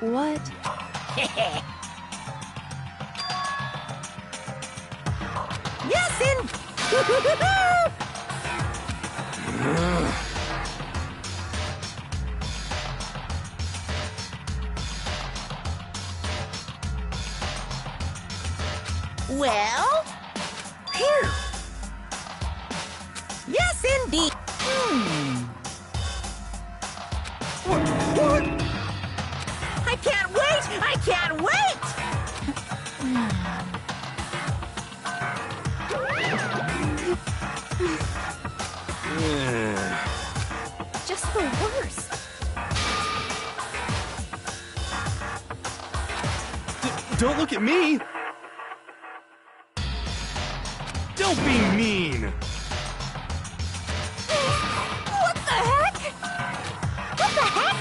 What? Yes, in. Well, here. Yes, indeed. What? I can't wait! I can't wait! Just the worst. Don't look at me! Don't be mean! What the heck? What the heck?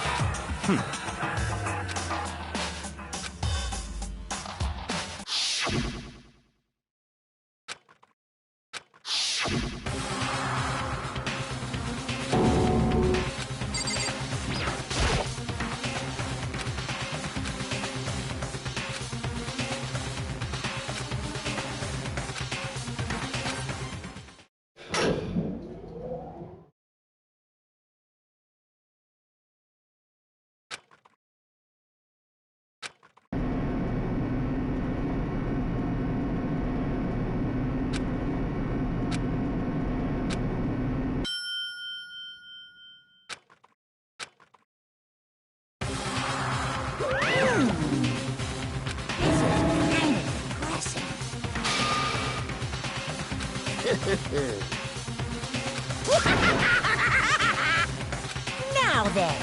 Now then.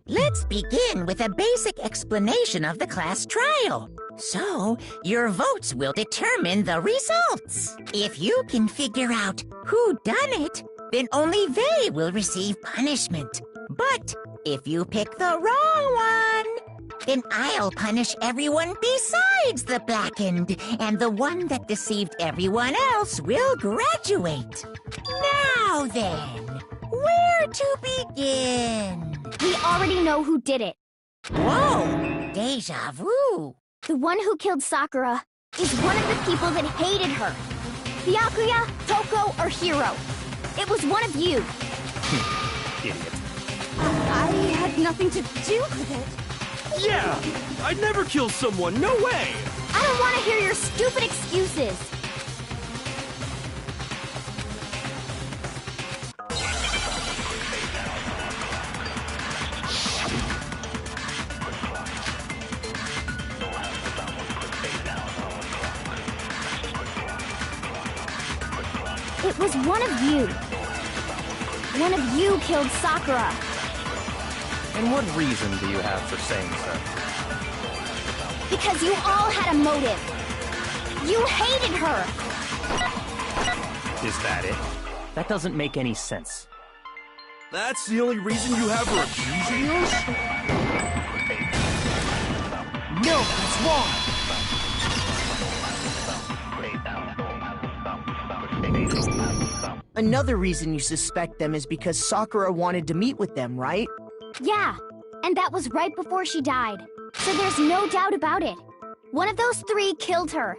Let's begin with a basic explanation of the class trial. So, your votes will determine the results. If you can figure out who done it, then only they will receive punishment. But if you pick the wrong one, Then I'll punish everyone besides the blackened, and the one that deceived everyone else will graduate. Now then, where to begin? We already know who did it. Whoa! Deja vu! The one who killed Sakura is one of the people that hated her. Byakuya, Toko, or Hiro. It was one of you. Idiot. I had nothing to do with it. Yeah! I'd never kill someone, no way! I don't want to hear your stupid excuses. It was one of you. One of you killed Sakura. And what reason do you have for saying so? Because you all had a motive. You hated her. Is that it? That doesn't make any sense. That's the only reason you have her accusing us? No, that's wrong! Another reason you suspect them is because Sakura wanted to meet with them, right? Yeah, and that was right before she died. So there's no doubt about it. One of those three killed her.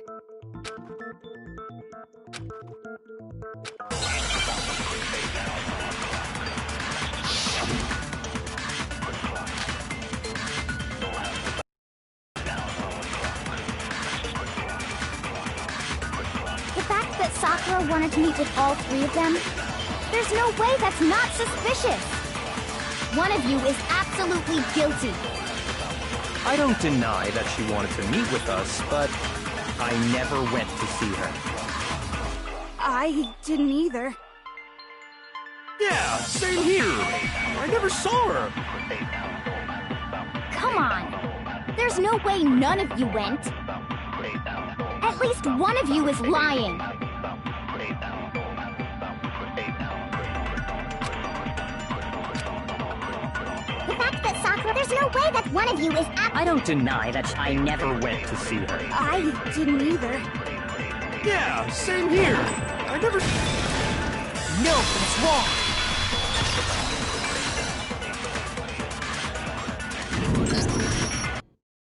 The fact that Sakura wanted to meet with all three of them, there's no way that's not suspicious. One of you is absolutely guilty. I don't deny that she wanted to meet with us, but I never went to see her. I didn't either. Yeah, same here! I never saw her! Come on. There's no way none of you went. At least one of you is lying. The fact that Sakura, there's no way that one of you is I don't deny that I never went to see her. I didn't either. Yeah, same here! I never... No, that's wrong!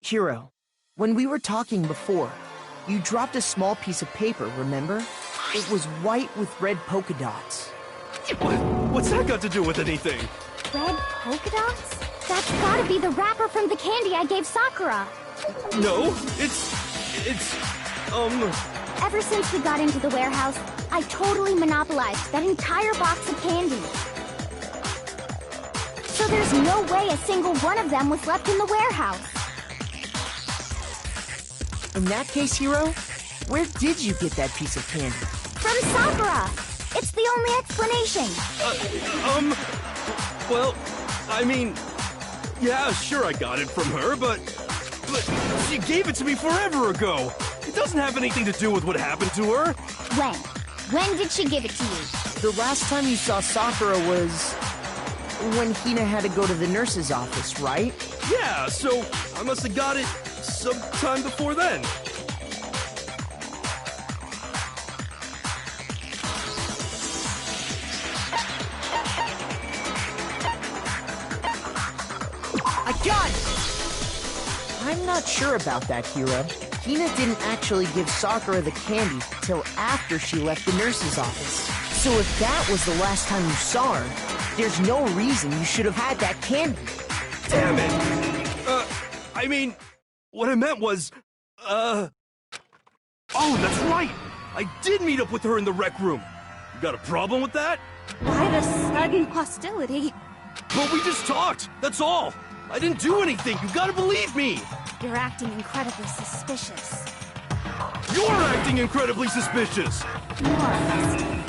Hiro, when we were talking before, you dropped a small piece of paper, remember? It was white with red polka dots. What's that got to do with anything? Red polka dots? That's gotta be the wrapper from the candy I gave Sakura. No, Ever since we got into the warehouse, I totally monopolized that entire box of candy. So there's no way a single one of them was left in the warehouse. In that case, Hiro, where did you get that piece of candy? From Sakura! It's the only explanation. well, I mean, yeah, sure I got it from her, but she gave it to me forever ago. It doesn't have anything to do with what happened to her. When? When did she give it to you? The last time you saw Sakura was when Hina had to go to the nurse's office, right? Yeah, so I must have got it sometime before then. I got it! I'm not sure about that, Hiro. Hina didn't actually give Sakura the candy till after she left the nurse's office. So if that was the last time you saw her, there's no reason you should have had that candy. Damn it! I mean, what I meant was, oh, that's right! I did meet up with her in the rec room. You got a problem with that? Why the sudden hostility? But we just talked, that's all! I didn't do anything, you gotta believe me! You're acting incredibly suspicious. You're acting incredibly suspicious! More hostility.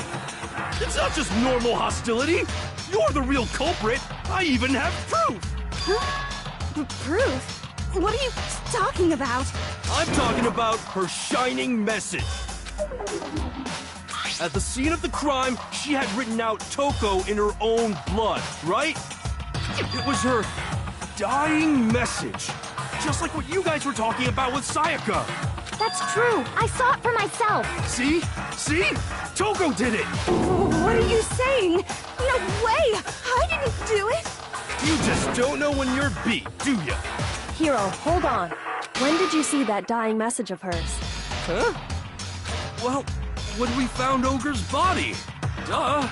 It's not just normal hostility! You're the real culprit! I even have proof! Huh? Proof? What are you talking about? I'm talking about her shining message! At the scene of the crime, she had written out Toko in her own blood, right? It was her dying message. Just like what you guys were talking about with Sayaka. That's true. I saw it for myself. See? See? Toko did it! What are you saying? No way! I didn't do it! You just don't know when you're beat, do ya? Hiro, hold on. When did you see that dying message of hers? Huh? Well, when we found Ogre's body. Duh.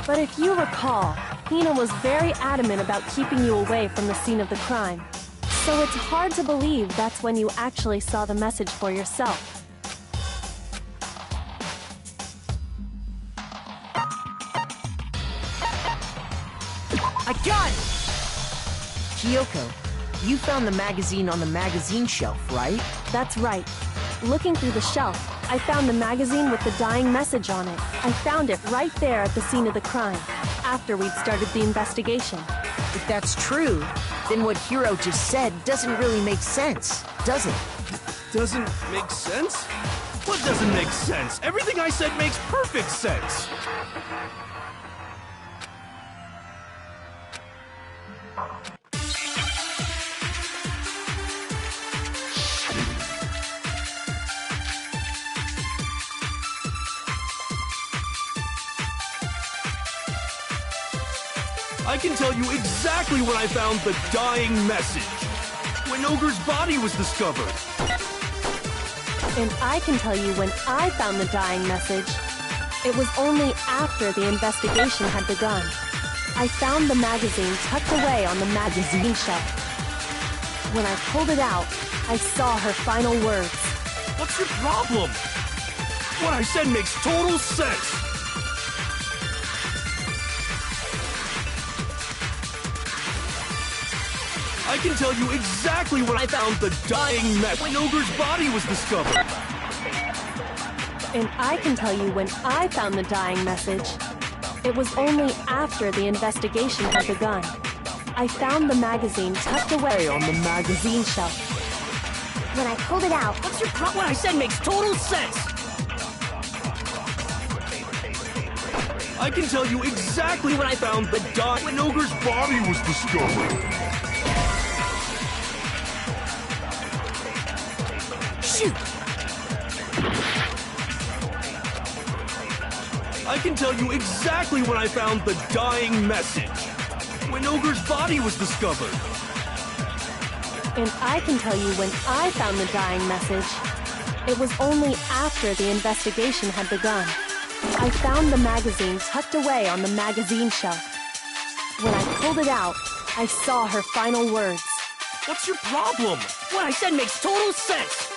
But if you recall, Hina was very adamant about keeping you away from the scene of the crime. So it's hard to believe that's when you actually saw the message for yourself. I got it! Kyoko, you found the magazine on the magazine shelf, right? That's right. Looking through the shelf, I found the magazine with the dying message on it. I found it right there at the scene of the crime, after we'd started the investigation. If that's true, then what Hiro just said doesn't really make sense, does it? Doesn't make sense? What doesn't make sense? Everything I said makes perfect sense. I can tell you exactly when I found the dying message. When Ogre's body was discovered. And I can tell you when I found the dying message. It was only after the investigation had begun. I found the magazine tucked away on the magazine shelf. When I pulled it out, I saw her final words. What's your problem? What I said makes total sense. I can tell you exactly when I found the dying message. When Ogre's body was discovered. And I can tell you when I found the dying message. It was only after the investigation had begun. I found the magazine tucked away on the magazine shelf. When I pulled it out, What's your problem? What I said makes total sense. I can tell you exactly when I found the dying. When Ogre's body was discovered. Shoot! I can tell you exactly when I found the dying message. When Ogre's body was discovered. And I can tell you when I found the dying message. It was only after the investigation had begun. I found the magazine tucked away on the magazine shelf. When I pulled it out, I saw her final words. What's your problem? What I said makes total sense.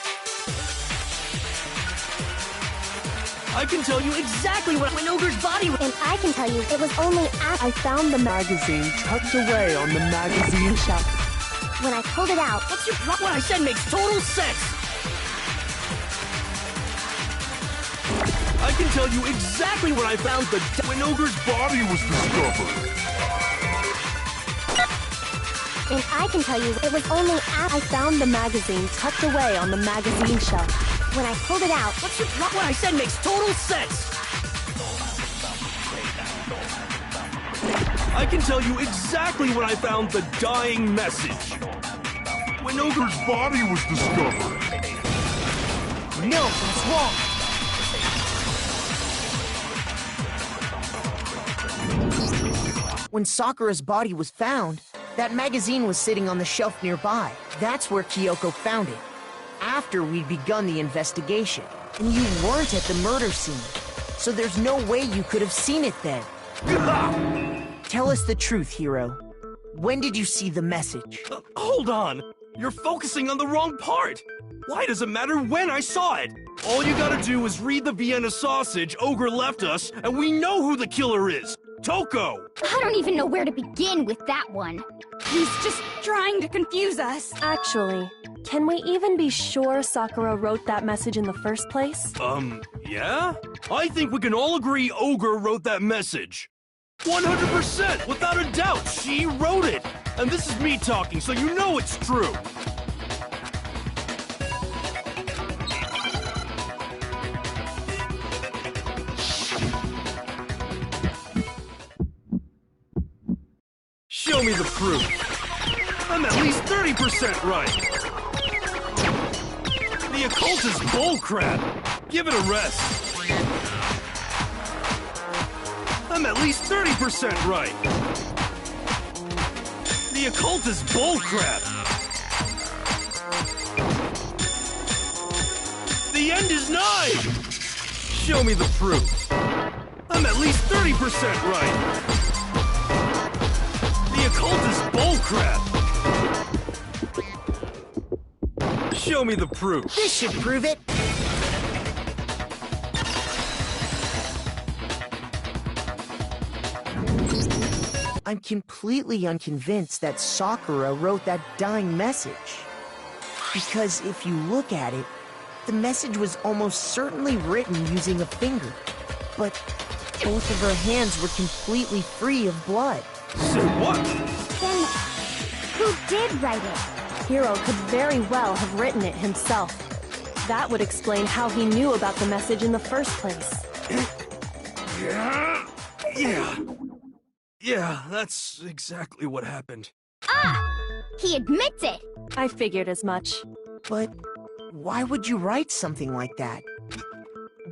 I can tell you exactly when Ogre's body was... and I can tell you it was only after I found the magazine tucked away on the magazine shelf. when I pulled it out. What's your problem? What I said makes total sense. I can tell you exactly when I found the... when Ogre's body was discovered. And I can tell you it was only after I found the magazine tucked away on the magazine shelf. when I pulled it out. What's your problem? What I said makes total sense. I can tell you exactly when I found the dying message. When Ogre's body was discovered. No, that's wrong! When Sakura's body was found, that magazine was sitting on the shelf nearby. That's where Kyoko found it. After we'd begun the investigation. And you weren't at the murder scene. So there's no way you could have seen it then. Tell us the truth, Hiro. When did you see the message? Hold on! You're focusing on the wrong part! Why does it matter when I saw it? All you gotta do is read the Vienna sausage Ogre left us, and we know who the killer is! Toko! I don't even know where to begin with that one. He's just trying to confuse us. Actually, can we even be sure Sakura wrote that message in the first place? Yeah? I think we can all agree Ogre wrote that message. 100%! Without a doubt, she wrote it! And this is me talking, so you know it's true! Show me the proof! I'm at least 30% right. The occult is bullcrap. Give it a rest. I'm at least 30% right. The occult is bullcrap. The end is nigh. Show me the proof. I'm at least 30% right. The occult is bullcrap. Show me the proof. This should prove it. I'm completely unconvinced that Sakura wrote that dying message. Because if you look at it, the message was almost certainly written using a finger. But both of her hands were completely free of blood. Say what? Then, who did write it? Hiro could very well have written it himself. That would explain how he knew about the message in the first place. Yeah, that's exactly what happened. Ah! He admits it! I figured as much. But why would you write something like that?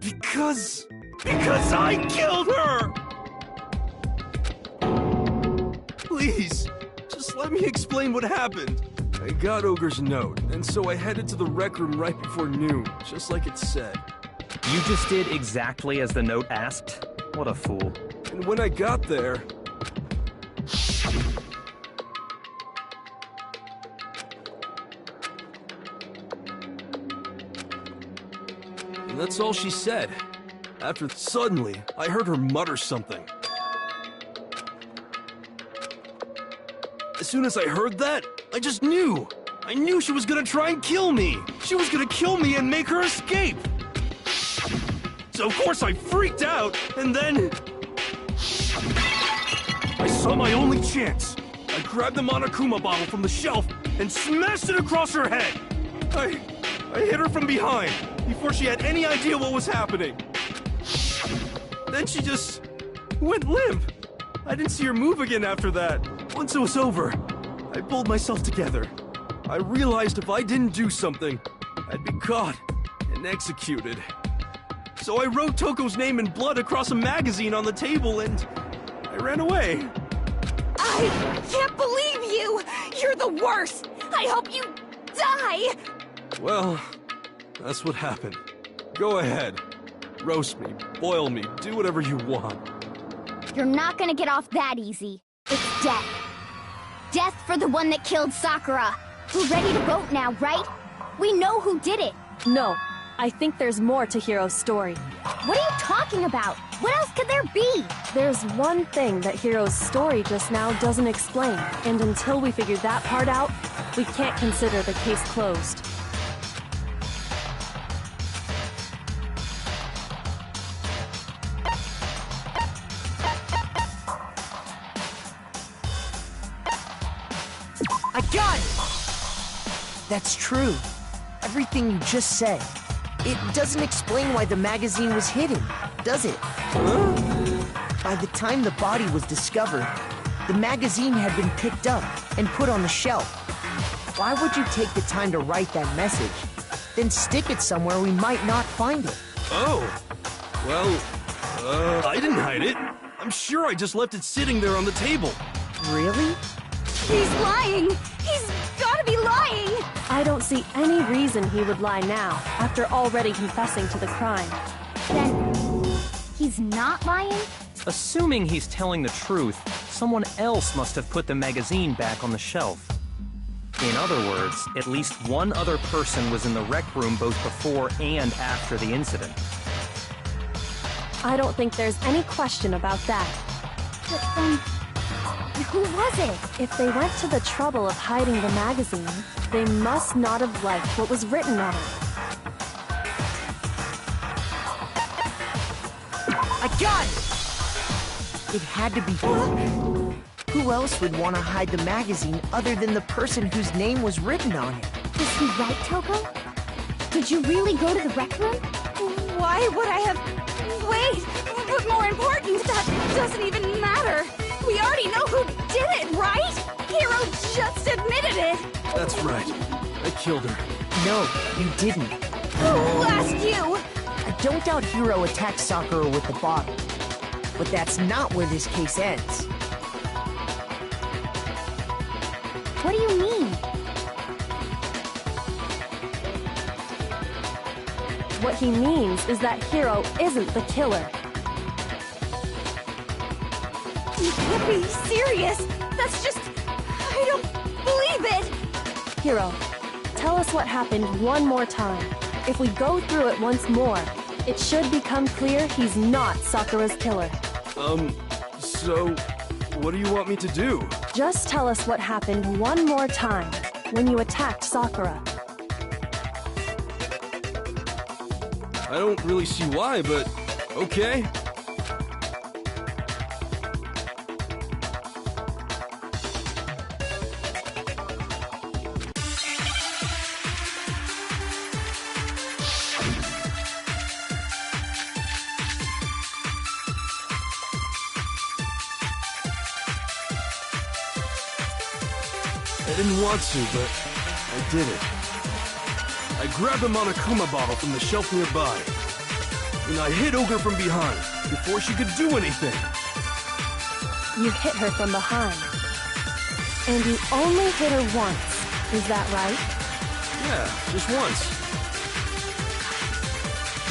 Because I killed her! Please, just let me explain what happened. I got Ogre's note, and so I headed to the rec room right before noon, just like it said. You just did exactly as the note asked? What a fool. And when I got there... And that's all she said. After suddenly, I heard her mutter something. As soon as I heard that, I just knew. I knew she was gonna try and kill me. She was gonna kill me and make her escape. So of course I freaked out, and then... I saw my only chance. I grabbed the Monokuma bottle from the shelf and smashed it across her head. I hit her from behind, before she had any idea what was happening. Then she just went limp. I didn't see her move again after that. Once it was over, I pulled myself together. I realized if I didn't do something, I'd be caught and executed. So I wrote Toko's name in blood across a magazine on the table and I ran away. I can't believe you! You're the worst! I hope you die! Well, that's what happened. Go ahead. Roast me, boil me, do whatever you want. You're not gonna get off that easy. It's death. Death for the one that killed Sakura. We're ready to vote now, right? We know who did it. No, I think there's more to Hiro's story. What are you talking about? What else could there be? There's one thing that Hiro's story just now doesn't explain, and until we figure that part out, we can't consider the case closed. I got it! That's true. Everything you just said. It doesn't explain why the magazine was hidden, does it? Huh? By the time the body was discovered, the magazine had been picked up and put on the shelf. Why would you take the time to write that message, then stick it somewhere we might not find it? Oh. Well, I didn't hide it. I'm sure I just left it sitting there on the table. Really? He's lying! He's gotta be lying! I don't see any reason he would lie now, after already confessing to the crime. Then, he's not lying? Assuming he's telling the truth, someone else must have put the magazine back on the shelf. In other words, at least one other person was in the rec room both before and after the incident. I don't think there's any question about that. But then, who was it? If they went to the trouble of hiding the magazine, they must not have liked what was written on it. I got it! It had to be... Who else would want to hide the magazine other than the person whose name was written on it? Is he right, Toko? Did you really go to the rec room? Why would I have... Wait! But more important, that doesn't even matter! We already know who did it, right? Hero just admitted it! That's right. I killed her. No, you didn't. Who asked you? I don't doubt Hiro attacked Sakura with the bottle. But that's not where this case ends. What do you mean? What he means is that Hiro isn't the killer. You can't be serious! That's just... I don't believe it! Hiro, tell us what happened one more time. If we go through it once more, it should become clear he's not Sakura's killer. So... what do you want me to do? Just tell us what happened one more time when you attacked Sakura. I don't really see why, but... okay. I didn't want to, but I did it. I grabbed the Monokuma bottle from the shelf nearby, and I hit Ogre from behind before she could do anything. You hit her from behind. And you only hit her once, is that right? Yeah, just once.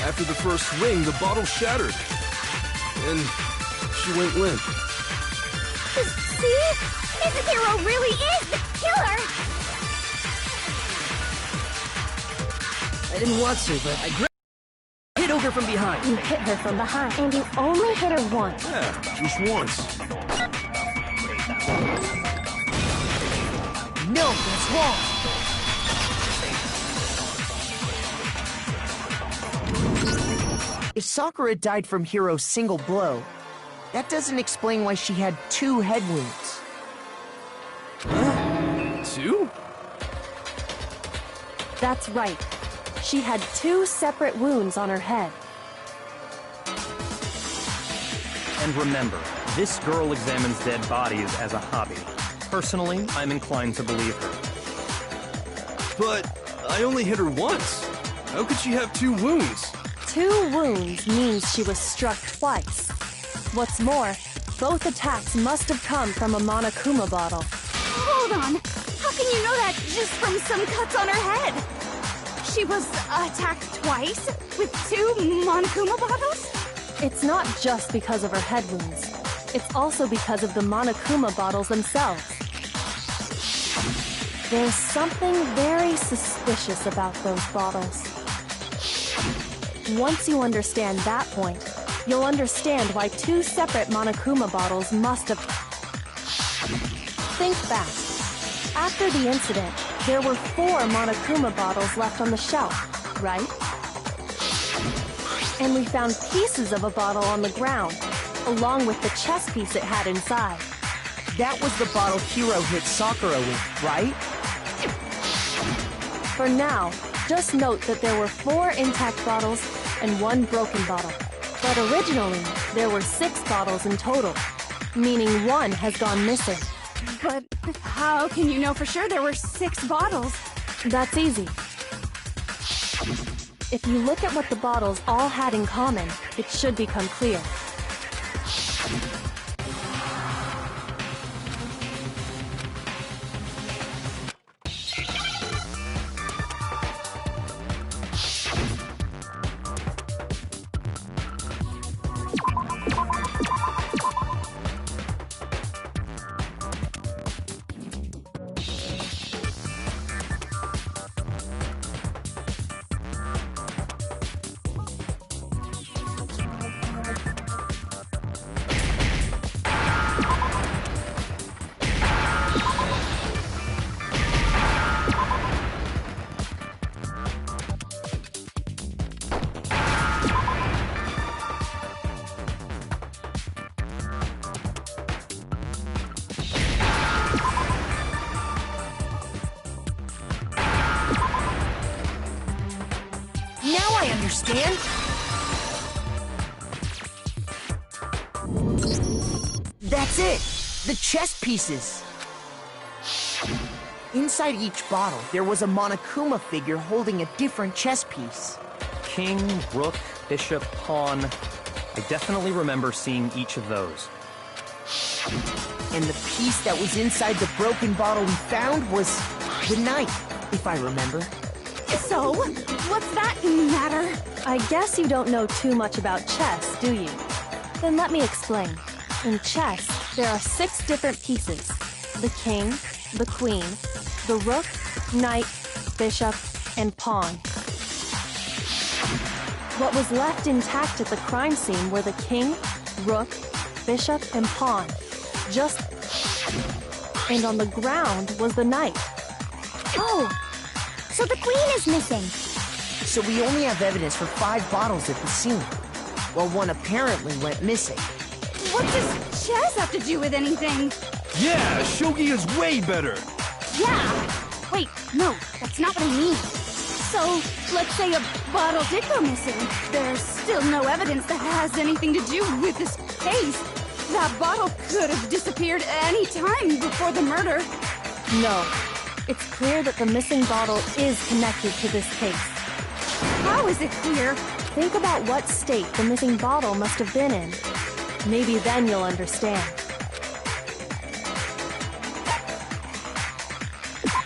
After the first swing, the bottle shattered, and she went limp. See? His hero really is the killer! I didn't want to, but I hit Ogre from behind. You hit her from behind, and you only hit her once. Yeah, just once. No, that's wrong. If Sakura died from Hiro's single blow, that doesn't explain why she had 2 head wounds. Huh? 2? That's right. She had 2 separate wounds on her head. And remember, this girl examines dead bodies as a hobby. Personally, I'm inclined to believe her. But I only hit her once. How could she have 2 wounds? 2 wounds means she was struck twice. What's more, both attacks must have come from a Monokuma bottle. Hold on! How can you know that just from some cuts on her head? She was attacked twice with 2 Monokuma bottles? It's not just because of her head wounds. It's also because of the Monokuma bottles themselves. There's something very suspicious about those bottles. Once you understand that point, you'll understand why 2 separate Monokuma bottles must have... Think back. After the incident, there were 4 Monokuma bottles left on the shelf, right? And we found pieces of a bottle on the ground, along with the chess piece it had inside. That was the bottle Hiro hit Sakura with, right? For now, just note that there were 4 intact bottles and 1 broken bottle. But originally, there were 6 bottles in total, meaning 1 has gone missing. But how can you know for sure there were 6 bottles? That's easy. If you look at what the bottles all had in common, it should become clear. Now I understand. That's it! The chess pieces! Inside each bottle, there was a Monokuma figure holding a different chess piece. King, rook, bishop, pawn. I definitely remember seeing each of those. And the piece that was inside the broken bottle we found was the knight, if I remember. So, what's that matter? I guess you don't know too much about chess, do you? Then let me explain. In chess, there are 6 different pieces. The king, the queen, the rook, knight, bishop, and pawn. What was left intact at the crime scene were the king, rook, bishop, and pawn. And on the ground was the knight. Oh, so the queen is missing. So we only have evidence for 5 bottles at the scene, while one apparently went missing. What does chess have to do with anything? Yeah, shogi is way better. Yeah! Wait, no, that's not what I mean. So, let's say a bottle did go missing. There's still no evidence that has anything to do with this case. That bottle could have disappeared any time before the murder. No. It's clear that the missing bottle is connected to this case. How is it clear? Think about what state the missing bottle must have been in. Maybe then you'll understand.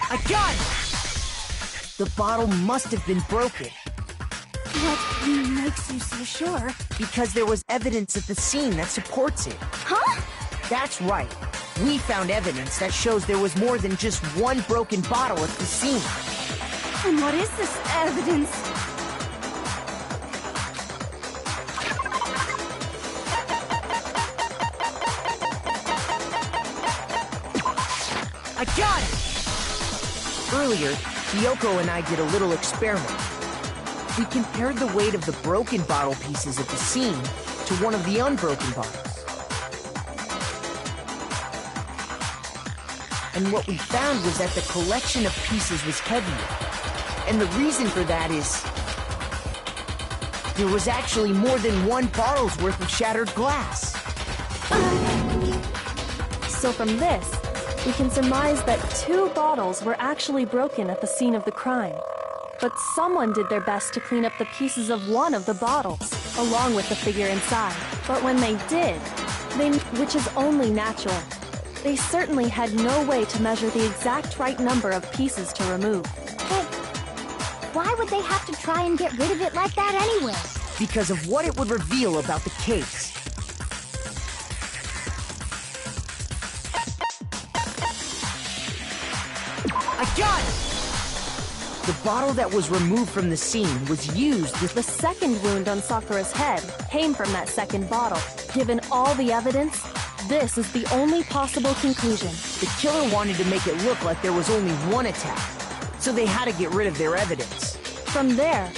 I got it! The bottle must have been broken. What makes you so sure? Because there was evidence at the scene that supports it. Huh? That's right. We found evidence that shows there was more than just one broken bottle at the scene. And what is this evidence? I got it! Earlier, Kyoko and I did a little experiment. We compared the weight of the broken bottle pieces at the scene to one of the unbroken bottles. And what we found was that the collection of pieces was heavier. And the reason for that is there was actually more than one bottle's worth of shattered glass. So from this, we can surmise that 2 bottles were actually broken at the scene of the crime. But someone did their best to clean up the pieces of one of the bottles, along with the figure inside. But when they did, which is only natural, they certainly had no way to measure the exact right number of pieces to remove. But why would they have to try and get rid of it like that anyway? Because of what it would reveal about the case. I got it! The bottle that was removed from the scene was used with The second wound on Sakura's head came from that second bottle. Given all the evidence, this is the only possible conclusion. The killer wanted to make it look like there was only one attack, so they had to get rid of their evidence. From there,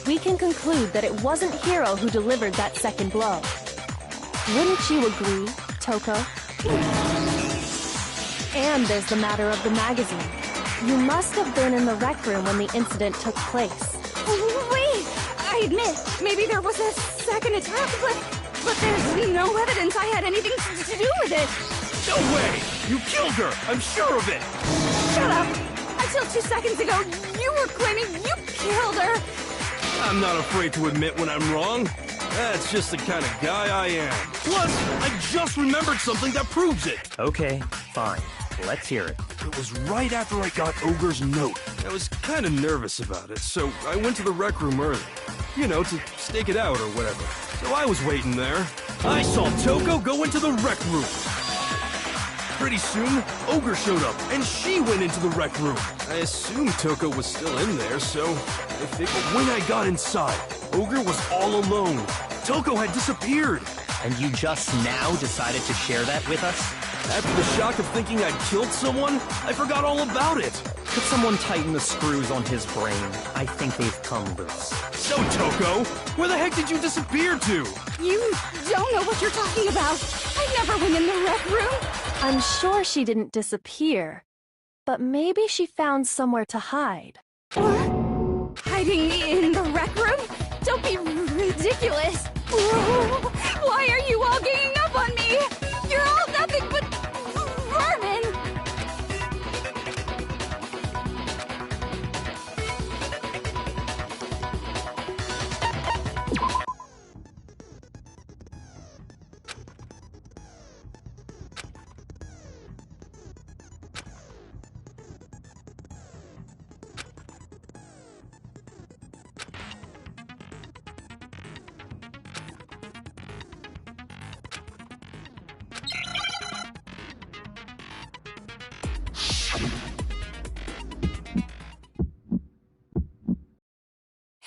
we can conclude that it wasn't Hiro who delivered that second blow. Wouldn't you agree, Toko? And there's the matter of the magazine. You must have been in the rec room when the incident took place. Wait! I admit, maybe there was a second attack, but there's no evidence I had anything to do with it. No way! You killed her! I'm sure of it! Shut up! Until 2 seconds ago, you were claiming you killed her! I'm not afraid to admit when I'm wrong. That's just the kind of guy I am. Plus, I just remembered something that proves it. Okay, fine. Let's hear it. It was right after I got Ogre's note. I was kind of nervous about it, so I went to the rec room early. You know, to stake it out or whatever. So I was waiting there. I saw Toko go into the rec room. Pretty soon, Ogre showed up, and she went into the rec room. I assumed Toko was still in there, so I figured when I got inside, Ogre was all alone. Toko had disappeared. And you just now decided to share that with us? After the shock of thinking I'd killed someone, I forgot all about it. Could someone tighten the screws on his brain? I think they've come loose. So, Toko, where the heck did you disappear to? You don't know what you're talking about. I never went in the rec room. I'm sure she didn't disappear, but maybe she found somewhere to hide. Hiding in the rec room? Don't be ridiculous. Why are you all ganging up on me? You're all nothing but vermin.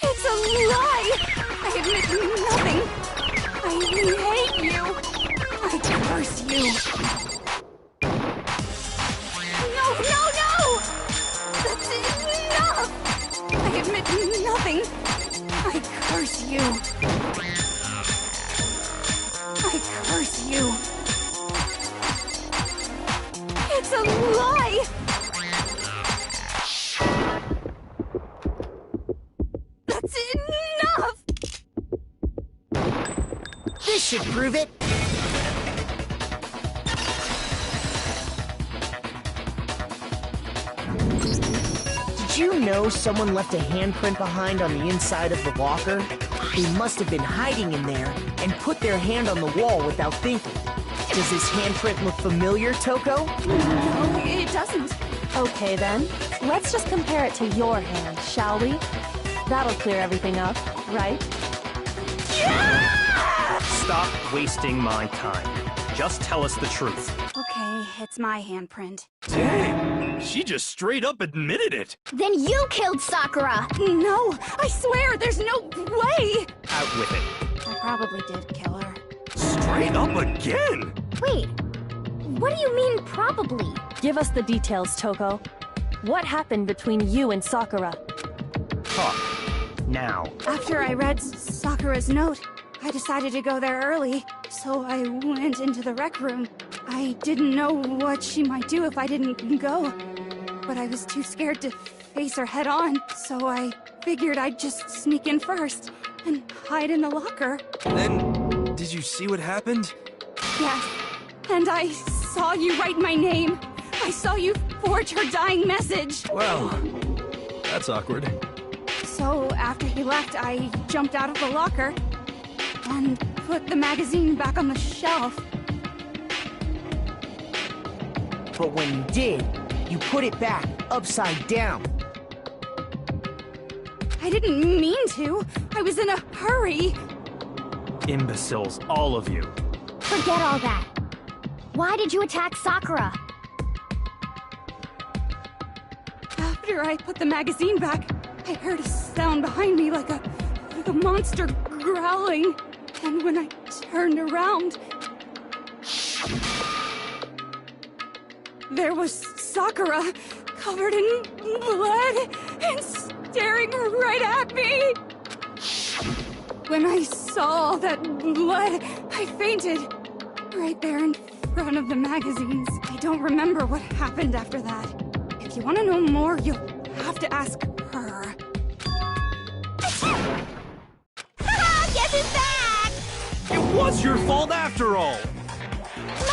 It's a lie! I admit nothing. I hate you. I curse you. No, no, no! That's enough! I admit nothing. I curse you. I curse you. It's a lie! That's enough! This should prove it. Did you know someone left a handprint behind on the inside of the locker? They must have been hiding in there and put their hand on the wall without thinking. Does this handprint look familiar, Toko? No, it doesn't. Okay then, let's just compare it to your hand, shall we? That'll clear everything up, right? Stop wasting my time. Just tell us the truth. Okay, it's my handprint. Dang, she just straight up admitted it. Then you killed Sakura! No, I swear, there's no way! Out with it. I probably did kill her. Straight up again? Wait, what do you mean probably? Give us the details, Toko. What happened between you and Sakura? Talk. Now. After I read Sakura's note, I decided to go there early, so I went into the rec room. I didn't know what she might do if I didn't go, but I was too scared to face her head on, so I figured I'd just sneak in first and hide in the locker. Then, did you see what happened? Yes, and I saw you write my name. I saw you forge her dying message. Well, that's awkward. So after he left, I jumped out of the locker and put the magazine back on the shelf. But when you did, you put it back upside down. I didn't mean to. I was in a hurry. Imbeciles, all of you. Forget all that. Why did you attack Sakura? After I put the magazine back, I heard a sound behind me like a monster growling. And when I turned around, there was Sakura, covered in blood and staring right at me. When I saw all that blood, I fainted right there in front of the magazines. I don't remember what happened after that. If you want to know more, you'll have to ask her. Guess who's back? It was your fault after all.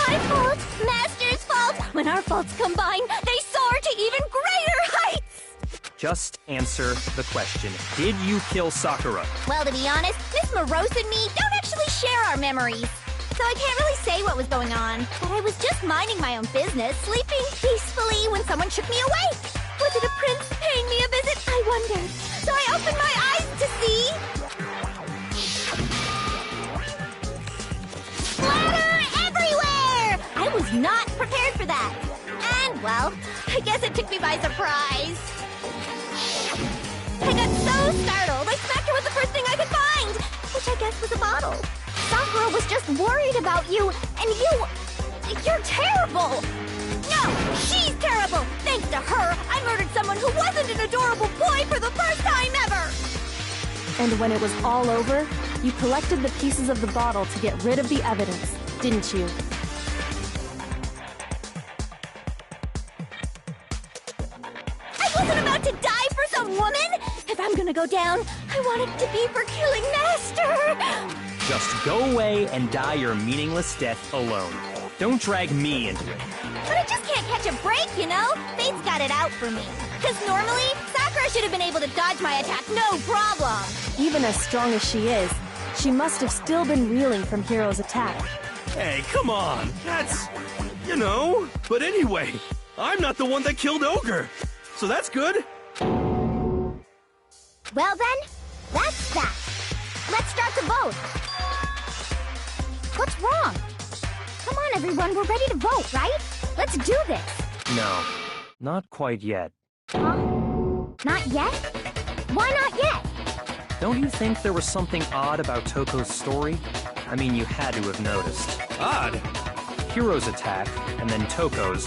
My fault, Master's fault. When our faults combine, they soar to even greater heights. Just answer the question. Did you kill Sakura? Well, to be honest, Miss Morose and me don't actually share our memories. So I can't really say what was going on. But I was just minding my own business, sleeping peacefully when someone shook me awake. Was it a prince paying me a visit? I wondered. So I opened my eyes to see... splatter everywhere! I was not prepared for that. And, well, I guess it took me by surprise. I got so startled, I smacked her with the first thing I could find, which I guess was a bottle. Sakura was just worried about you, and you're terrible! No, she's terrible! Thanks to her, I murdered someone who wasn't an adorable boy for the first time ever! And when it was all over, you collected the pieces of the bottle to get rid of the evidence, didn't you? I wasn't about to die for some woman! If I'm gonna go down, I want it to be for killing Master! Just go away and die your meaningless death alone. Don't drag me into it. But I just can't catch a break, you know? Fate's got it out for me. Because normally, Sakura should have been able to dodge my attack no problem. Even as strong as she is, she must have still been reeling from Hiro's attack. Hey, come on. That's... you know. But anyway, I'm not the one that killed Ogre. So that's good. Well then, that's that. Let's start the vote. What's wrong? Come on, everyone, we're ready to vote, right? Let's do this. No. Not quite yet. Huh? Not yet? Why not yet? Don't you think there was something odd about Toko's story? I mean, you had to have noticed. Odd? Hiro's attack, and then Toko's,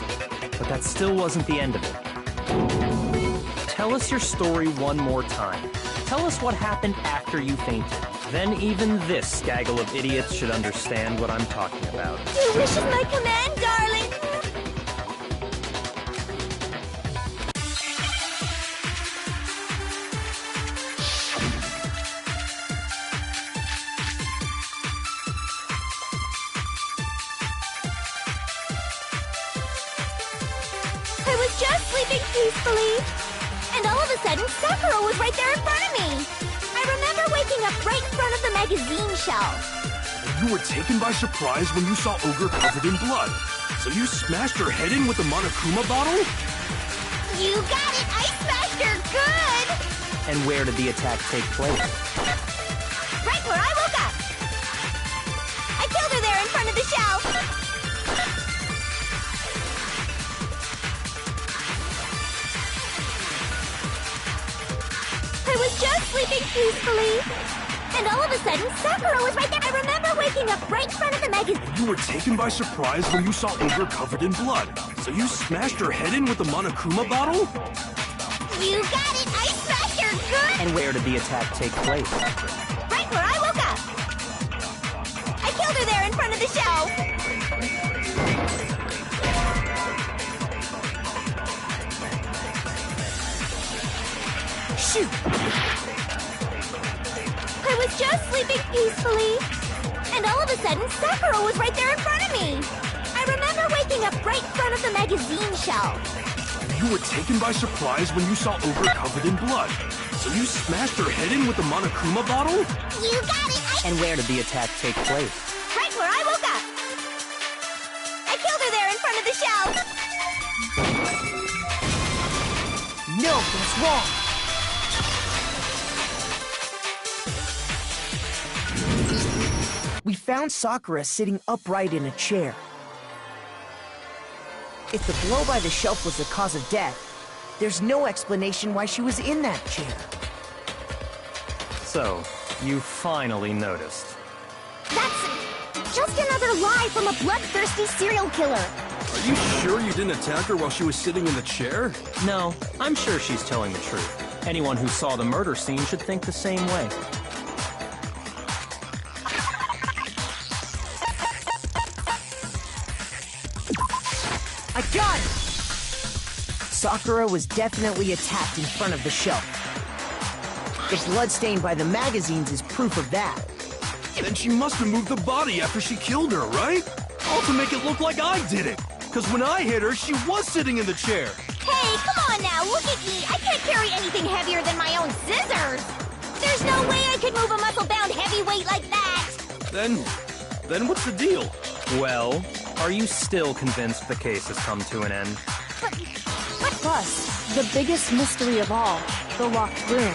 but that still wasn't the end of it. Tell us your story one more time. Tell us what happened after you fainted. Then even this gaggle of idiots should understand what I'm talking about. Your wish is my command, darling! I was just sleeping peacefully, and all of a sudden Sakura was right there in front of me. I remember waking up right in front of the magazine shelf. You were taken by surprise when you saw Ogre covered in blood. So you smashed her head in with the Monokuma bottle? You got it! I smashed her good! And where did the attack take place? Right where I woke up! I killed her there in front of the shelf! I was just sleeping peacefully, and all of a sudden Sakura was right there. I remember waking up right in front of the magazine. You were taken by surprise when you saw Ogre covered in blood. So you smashed her head in with the Monokuma bottle? You got it! I smashed her good! And where did the attack take place? Right where I woke up! I killed her there in front of the shelf! Shoot! I was just sleeping peacefully, and all of a sudden Sakura was right there in front of me. I remember waking up right in front of the magazine shelf. You were taken by surprise when you saw Ogre covered in blood. So you smashed her head in with the Monokuma bottle? You got it! And where did the attack take place? Right where I woke up! I killed her there in front of the shelf! No, that's wrong! We found Sakura sitting upright in a chair. If the blow by the shelf was the cause of death, there's no explanation why she was in that chair. So, you finally noticed. That's just another lie from a bloodthirsty serial killer. Are you sure you didn't attack her while she was sitting in the chair? No, I'm sure she's telling the truth. Anyone who saw the murder scene should think the same way. I got it! Sakura was definitely attacked in front of the shelf. The blood stain by the magazines is proof of that. Then she must have moved the body after she killed her, right? All to make it look like I did it. Because when I hit her, she was sitting in the chair. Hey, come on now, look at me! I can't carry anything heavier than my own scissors! There's no way I could move a muscle-bound heavyweight like that! Then what's the deal? Well, are you still convinced the case has come to an end? Plus, the biggest mystery of all, the locked room,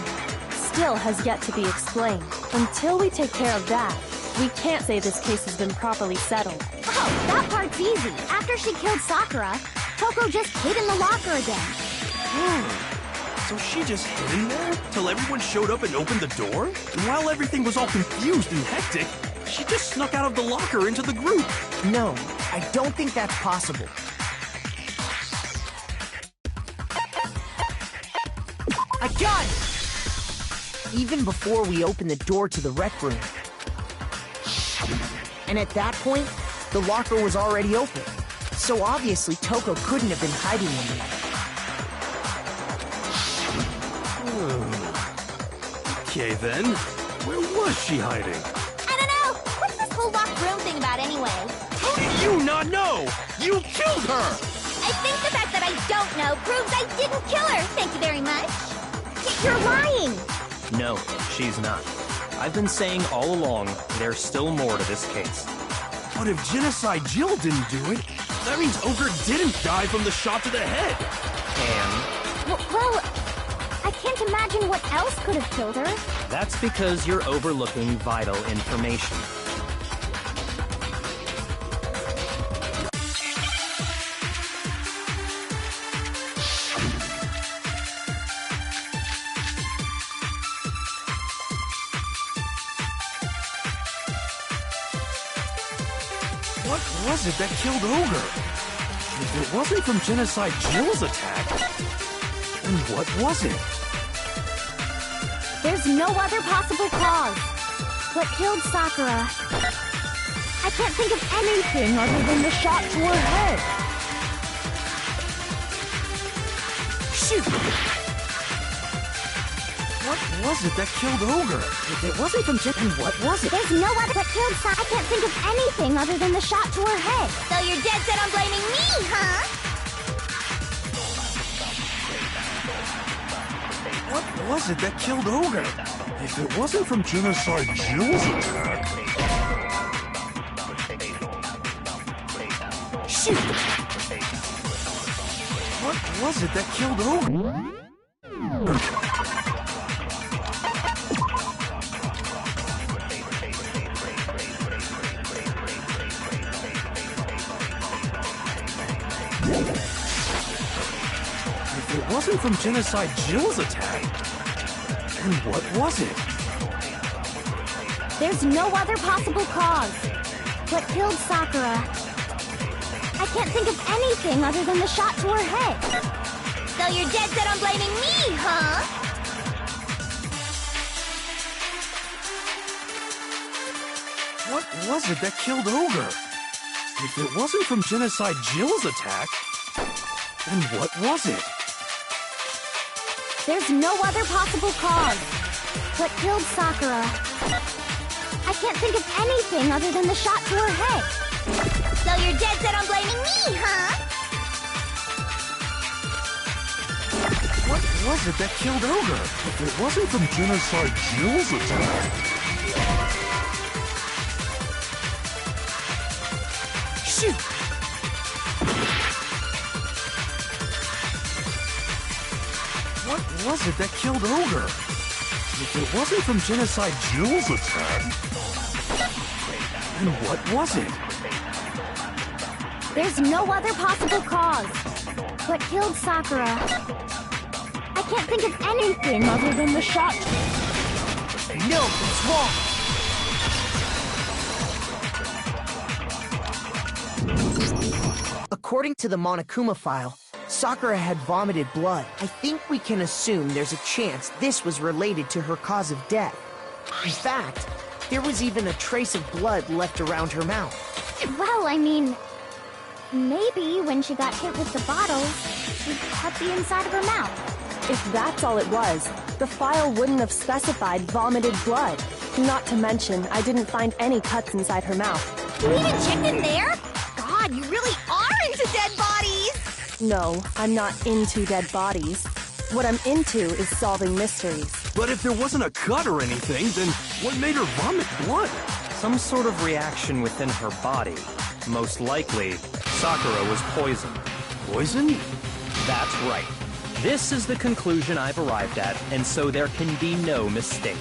still has yet to be explained. Until we take care of that, we can't say this case has been properly settled. Oh, that part's easy. After she killed Sakura, Toko just hid in the locker again. So she just hid in there till everyone showed up and opened the door? And while everything was all confused and hectic, she just snuck out of the locker into the group. No, I don't think that's possible. I got it! Even before we opened the door to the rec room. And at that point, the locker was already open. So obviously Toko couldn't have been hiding in there. Okay then, where was she hiding? I don't know. What's this whole locked room thing about anyway? How do you not know? You killed her! I think the fact that I don't know proves I didn't kill her. Thank you very much. You're lying. No, she's not. I've been saying all along, there's still more to this case. But if Genocide Jill didn't do it, that means Ogre didn't die from the shot to the head. And Well, I can't imagine what else could have killed her. that's because you're overlooking vital information. What was it that killed Ogre? If it wasn't from Genocide Jill's attack, then what was it? There's no other possible cause. What killed Sakura? I can't think of anything other than the shot to her head. Shoot! What was it that killed Ogre? If it wasn't from Jen, what was it? There's no other that killed Sakura. I can't think of anything other than the shot to her head. So you're dead set on blaming me, huh? What was it that killed Ogre? If it wasn't from Genocide Jill's attack... Shoot! What was it that killed Ogre? If it wasn't from Genocide Jill's attack, then what was it? There's no other possible cause. What killed Sakura? I can't think of anything other than the shot to her head. So you're dead set on blaming me, huh? What was it that killed Ogre? If it wasn't from Genocide Jill's attack, then what was it? There's no other possible cause. What killed Sakura? I can't think of anything other than the shot to her head. So you're dead set on blaming me, huh? What was it that killed Ogre? If it wasn't from Genocide Jill's attack... Shoot! What was it that killed Ogre? If it wasn't from Genocide Jill's attack... then what was it? There's no other possible cause. What killed Sakura? I can't think of anything other than the shot. No, it's wrong. According to the Monokuma file, Sakura had vomited blood. I think we can assume there's a chance this was related to her cause of death. In fact, there was even a trace of blood left around her mouth. Well, I mean, maybe when she got hit with the bottle, she cut the inside of her mouth. If that's all it was, the file wouldn't have specified vomited blood. Not to mention, I didn't find any cuts inside her mouth. You even checked in there? God, you really are into dead bodies! No, I'm not into dead bodies. What I'm into is solving mysteries. But if there wasn't a cut or anything, then what made her vomit blood? Some sort of reaction within her body. Most likely, Sakura was poisoned. Poison? That's right. This is the conclusion I've arrived at, and so there can be no mistake.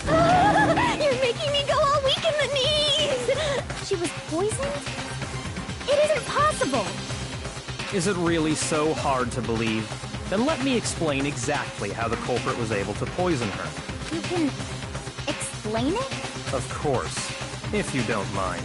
You're making me go all weak in the knees! She was poisoned? It isn't possible! Is it really so hard to believe? Then let me explain exactly how the culprit was able to poison her. You can explain it? Of course, if you don't mind.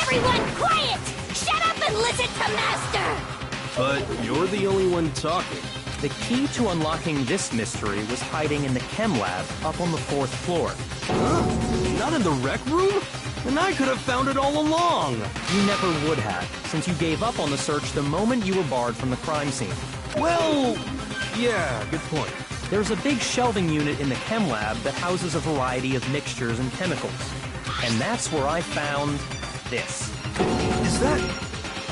Everyone quiet! Shut up and listen to Master! But you're the only one talking. The key to unlocking this mystery was hiding in the chem lab up on the 4th floor. Huh? Not in the rec room? And I could have found it all along! You never would have, since you gave up on the search the moment you were barred from the crime scene. Well, yeah, good point. There's a big shelving unit in the chem lab that houses a variety of mixtures and chemicals. And that's where I found this. Is that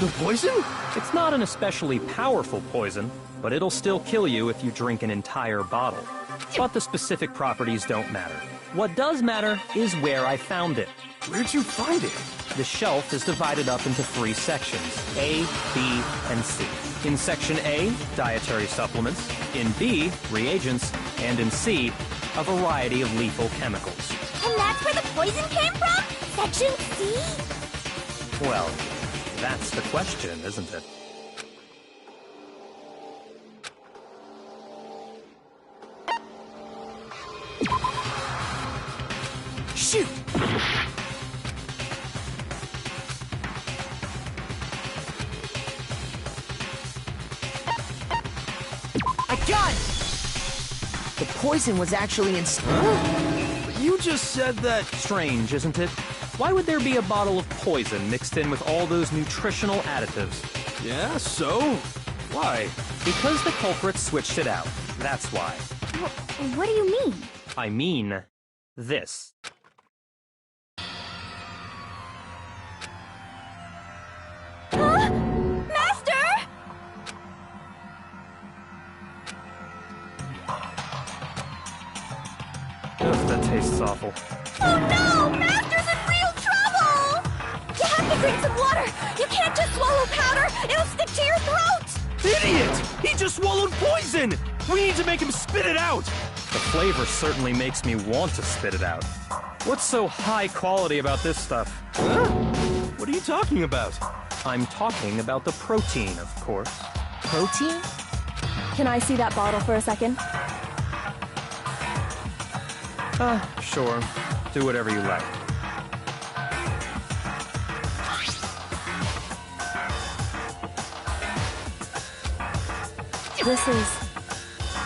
the poison? It's not an especially powerful poison, but it'll still kill you if you drink an entire bottle. But the specific properties don't matter. What does matter is where I found it. Where'd you find it? The shelf is divided up into 3 sections, A, B, and C. In Section A, dietary supplements. In B, reagents. And in C, a variety of lethal chemicals. And that's where the poison came from? Section C? Well, that's the question, isn't it? Shoot! poison was actually in... You just said that... Strange, isn't it? Why would there be a bottle of poison mixed in with all those nutritional additives? Yeah, so? Why? Because the culprit switched it out. That's why. What do you mean? I mean, this. Huh? Master! Ugh, that tastes awful. Oh no! Master's in real trouble! You have to drink some water! You can't just swallow powder! It'll stick to your throat! Idiot! He just swallowed poison! We need to make him spit it out! The flavor certainly makes me want to spit it out. What's so high quality about this stuff? Huh? What are you talking about? I'm talking about the protein, of course. Protein? Can I see that bottle for a second? Sure. Do whatever you like.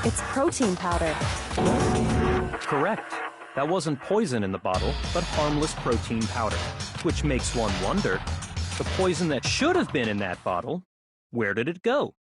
It's protein powder. Correct. That wasn't poison in the bottle, but harmless protein powder. Which makes one wonder, the poison that should have been in that bottle, where did it go?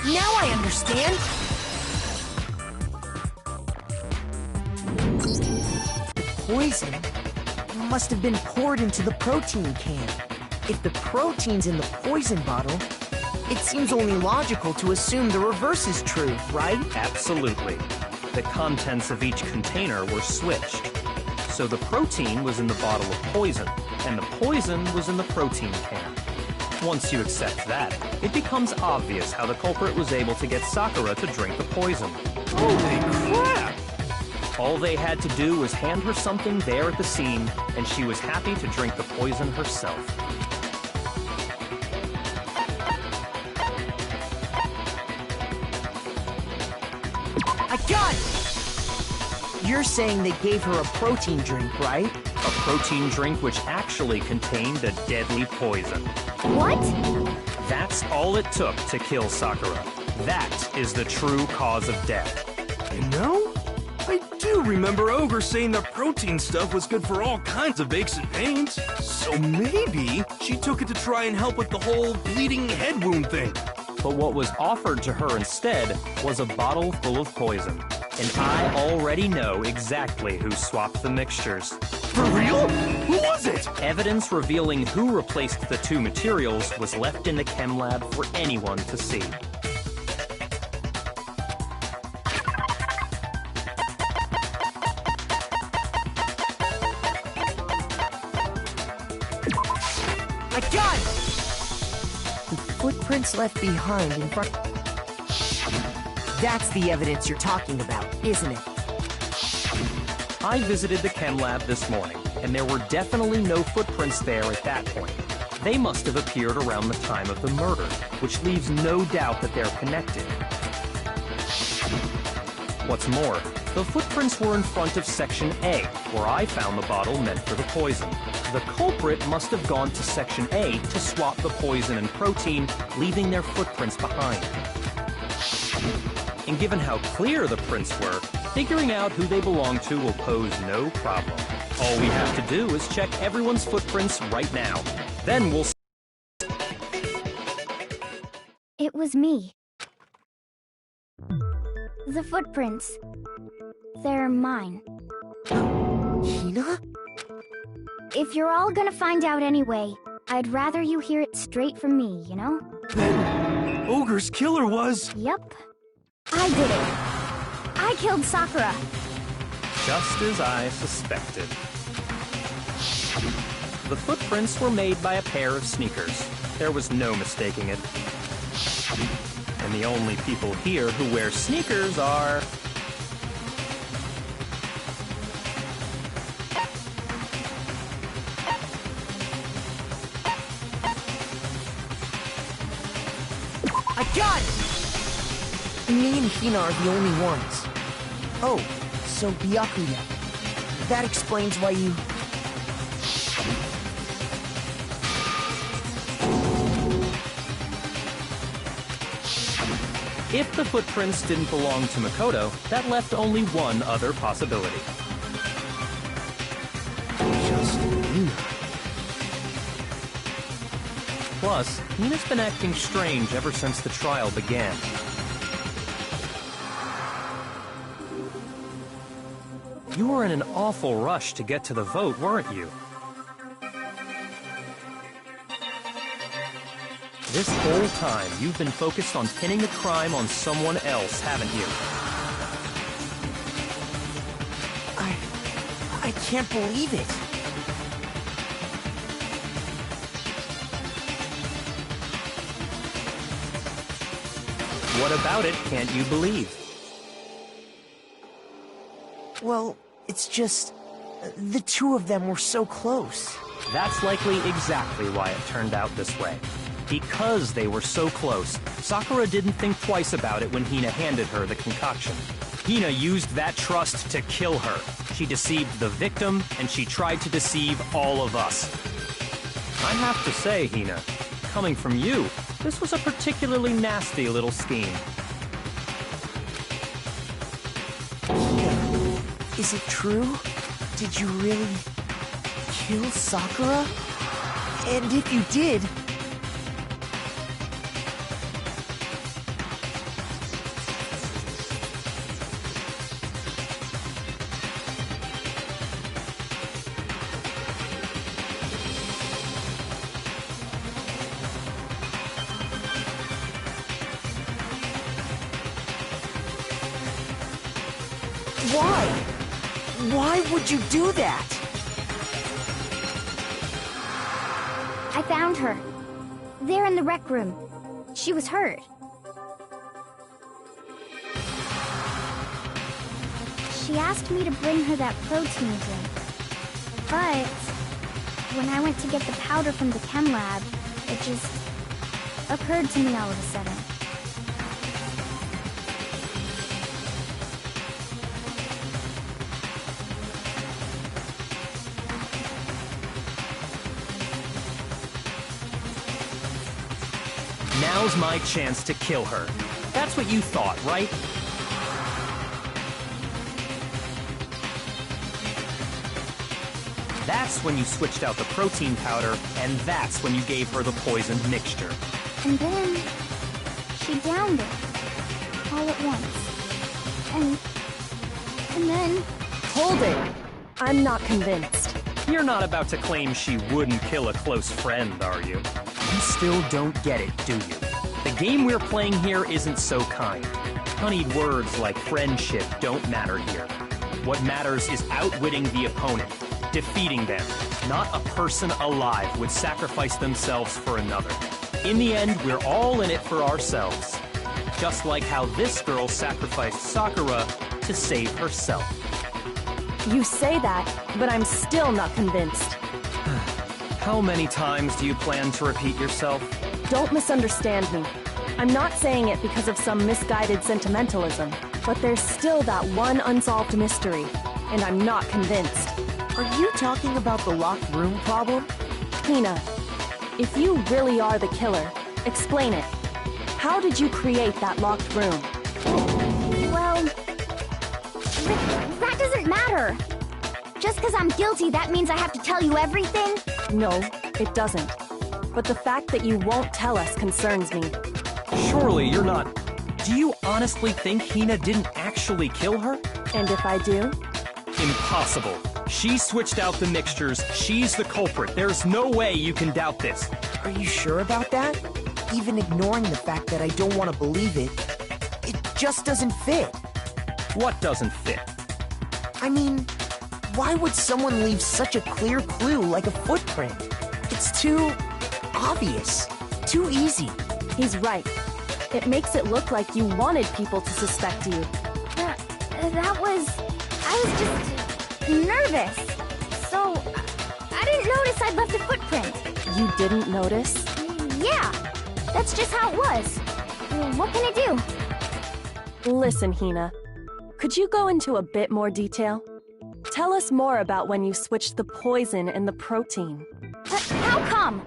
Now I understand! The poison must have been poured into the protein can. If the protein's in the poison bottle, it seems only logical to assume the reverse is true, right? Absolutely. The contents of each container were switched. So the protein was in the bottle of poison, and the poison was in the protein can. Once you accept that, it becomes obvious how the culprit was able to get Sakura to drink the poison. Holy crap! All they had to do was hand her something there at the scene, and she was happy to drink the poison herself. I got it! You're saying they gave her a protein drink, right? A protein drink which actually contained a deadly poison. What? That's all it took to kill Sakura. That is the true cause of death. You know, I do remember Ogre saying that protein stuff was good for all kinds of aches and pains. So maybe she took it to try and help with the whole bleeding head wound thing. But what was offered to her instead was a bottle full of poison. And I already know exactly who swapped the mixtures. For real? Who was it? Evidence revealing who replaced the two materials was left in the chem lab for anyone to see. I got it! The footprints left behind in front... That's the evidence you're talking about, isn't it? I visited the chem lab this morning, and there were definitely no footprints there at that point. They must have appeared around the time of the murder, which leaves no doubt that they're connected. What's more, the footprints were in front of Section A, where I found the bottle meant for the poison. The culprit must have gone to Section A to swap the poison and protein, leaving their footprints behind. And given how clear the prints were, figuring out who they belong to will pose no problem. All we have to do is check everyone's footprints right now. Then we'll... It was me. The footprints. They're mine. Hina? If you're all gonna find out anyway, I'd rather you hear it straight from me, you know? Then Ogre's killer was... Yep. I did it. I killed Sakura. Just as I suspected. The footprints were made by a pair of sneakers. There was no mistaking it. And the only people here who wear sneakers are... I got it! Me and Hina are the only ones. Oh, so Byakuya. That explains why you... If the footprints didn't belong to Makoto, that left only one other possibility. Just Hina. Plus, Hina's been acting strange ever since the trial began. You were in an awful rush to get to the vote, weren't you? This whole time, you've been focused on pinning the crime on someone else, haven't you? I can't believe it. What about it can't you believe? Well, it's just... the two of them were so close. That's likely exactly why it turned out this way. Because they were so close, Sakura didn't think twice about it when Hina handed her the concoction. Hina used that trust to kill her. She deceived the victim, and she tried to deceive all of us. I have to say, Hina, coming from you, this was a particularly nasty little scheme. Hina, is it true? Did you really kill Sakura? And if you did... Why? Why would you do that? I found her. There in the rec room. She was hurt. She asked me to bring her that protein drink. But when I went to get the powder from the chem lab, it just occurred to me all of a sudden. Now's my chance to kill her. That's what you thought, right? That's when you switched out the protein powder, and that's when you gave her the poisoned mixture. And then she downed it all at once. And then... Hold it! I'm not convinced. You're not about to claim she wouldn't kill a close friend, are you? You still don't get it, do you? The game we're playing here isn't so kind. Honeyed words like friendship don't matter here. What matters is outwitting the opponent, defeating them. Not a person alive would sacrifice themselves for another. In the end, we're all in it for ourselves. Just like how this girl sacrificed Sakura to save herself. You say that, but I'm still not convinced. How many times do you plan to repeat yourself? Don't misunderstand me. I'm not saying it because of some misguided sentimentalism, but there's still that one unsolved mystery, and I'm not convinced. Are you talking about the locked room problem? Hina, if you really are the killer, explain it. How did you create that locked room? Well... that doesn't matter! Just because I'm guilty, that means I have to tell you everything? No, it doesn't. But the fact that you won't tell us concerns me. Surely you're not... Do you honestly think Hina didn't actually kill her? And if I do? Impossible. She switched out the mixtures. She's the culprit. There's no way you can doubt this. Are you sure about that? Even ignoring the fact that I don't want to believe it, it just doesn't fit. What doesn't fit? I mean, why would someone leave such a clear clue like a footprint? It's too obvious. Too easy. He's right. It makes it look like you wanted people to suspect you. I was just nervous. So, I didn't notice I'd left a footprint. You didn't notice? Yeah, that's just how it was. What can I do? Listen, Hina. Could you go into a bit more detail? Tell us more about when you switched the poison and the protein. How come?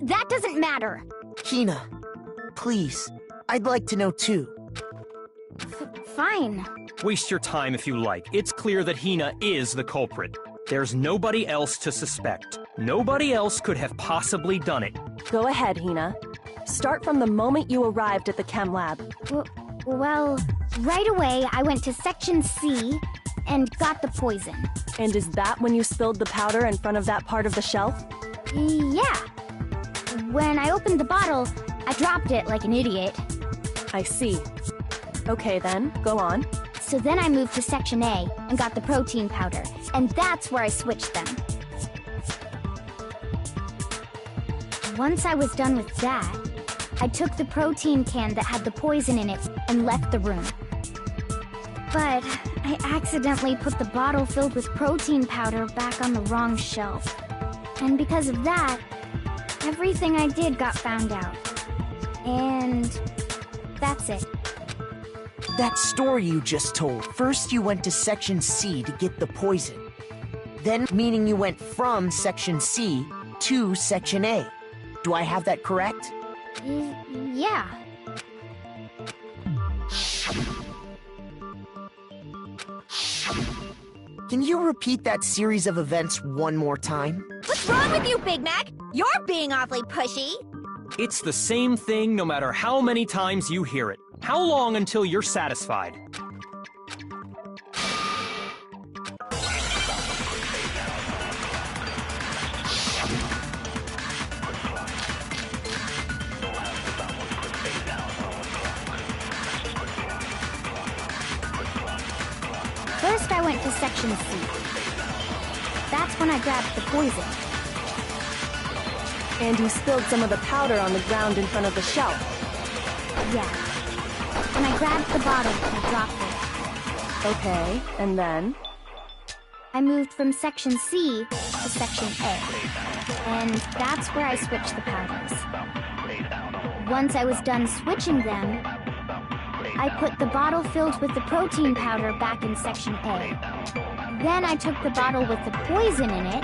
That doesn't matter. Hina, please. I'd like to know too. Fine. Waste your time if you like. It's clear that Hina is the culprit. There's nobody else to suspect. Nobody else could have possibly done it. Go ahead, Hina. Start from the moment you arrived at the chem lab. Well, right away I went to Section C and got the poison. And is that when you spilled the powder in front of that part of the shelf? Yeah. When I opened the bottle, I dropped it like an idiot. I see. Okay then, go on. So then I moved to Section A and got the protein powder, and that's where I switched them. Once I was done with that, I took the protein can that had the poison in it and left the room. But I accidentally put the bottle filled with protein powder back on the wrong shelf. And because of that, everything I did got found out. And that's it. That story you just told. First you went to Section C to get the poison. Then, meaning you went from Section C to Section A. Do I have that correct? Yeah. Can you repeat that series of events one more time? What's wrong with you, Big Mac? You're being awfully pushy. It's the same thing no matter how many times you hear it. How long until you're satisfied? First, I went to Section C. That's when I grabbed the poison. And you spilled some of the powder on the ground in front of the shelf. Yeah. When I grabbed the bottle, I dropped it. Okay, and then? I moved from Section C to Section A. And that's where I switched the powders. Once I was done switching them, I put the bottle filled with the protein powder back in Section A. Then I took the bottle with the poison in it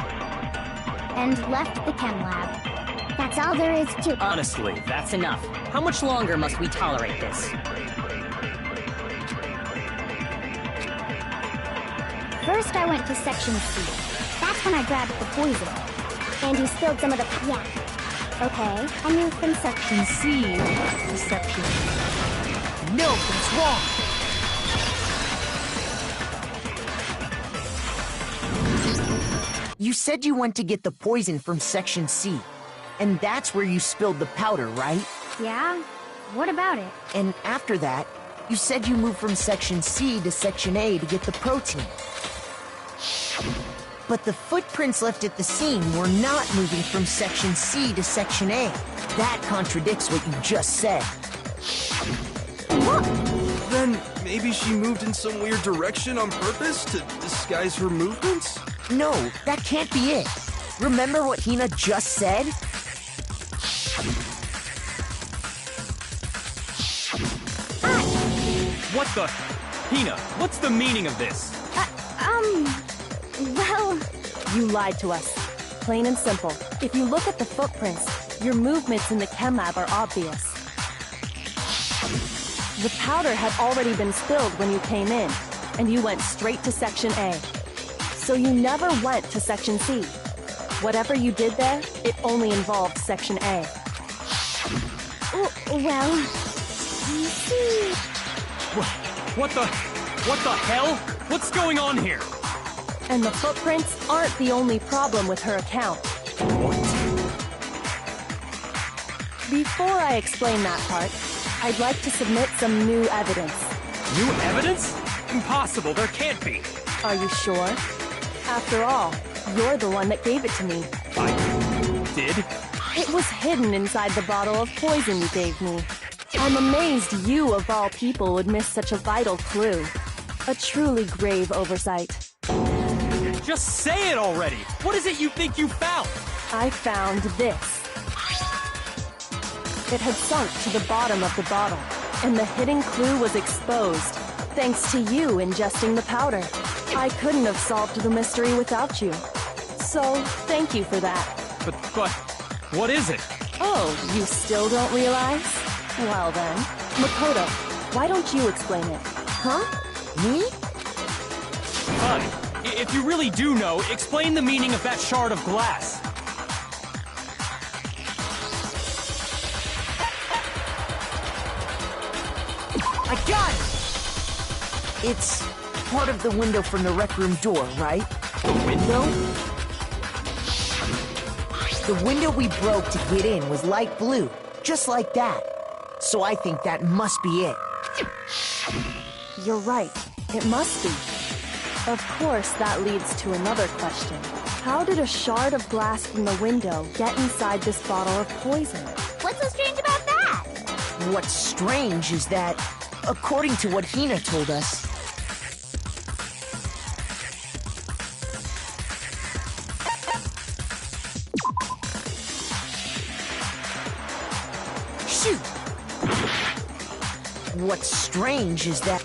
and left the chem lab. That's all there is to it. Honestly, that's enough. How much longer must we tolerate this? First, I went to Section C. That's when I grabbed the poison. And you spilled some of the... Yeah. Okay, I moved from Section C to Section... No, that's wrong! You said you went to get the poison from Section C. And that's where you spilled the powder, right? Yeah? What about it? And after that, you said you moved from Section C to Section A to get the protein. But the footprints left at the scene were not moving from Section C to Section A. That contradicts what you just said. Then maybe she moved in some weird direction on purpose to disguise her movements? No, that can't be it. Remember what Hina just said? What the... Hina, what's the meaning of this? Well... You lied to us. Plain and simple. If you look at the footprints, your movements in the chem lab are obvious. The powder had already been spilled when you came in, and you went straight to Section A. So you never went to Section C. Whatever you did there, it only involved Section A. Well... You see... What the hell? What's going on here? And the footprints aren't the only problem with her account. What? Before I explain that part, I'd like to submit some new evidence. New evidence? Impossible, there can't be. Are you sure? After all, you're the one that gave it to me. I did? It was hidden inside the bottle of poison you gave me. I'm amazed you, of all people, would miss such a vital clue. A truly grave oversight. Just say it already! What is it you think you found? I found this. It had sunk to the bottom of the bottle, and the hidden clue was exposed, thanks to you ingesting the powder. I couldn't have solved the mystery without you. So, thank you for that. But, what is it? Oh, you still don't realize? Well then, Makoto, why don't you explain it? Huh? Me? Fine. If you really do know, explain the meaning of that shard of glass. I got it! It's part of the window from the rec room door, right? The window? The window we broke to get in was light blue, just like that. So I think that must be it. You're right. It must be. Of course, that leads to another question. How did a shard of glass from the window get inside this bottle of poison? What's so strange about that? What's strange is that, according to what Hina told us, shoot! What's strange is that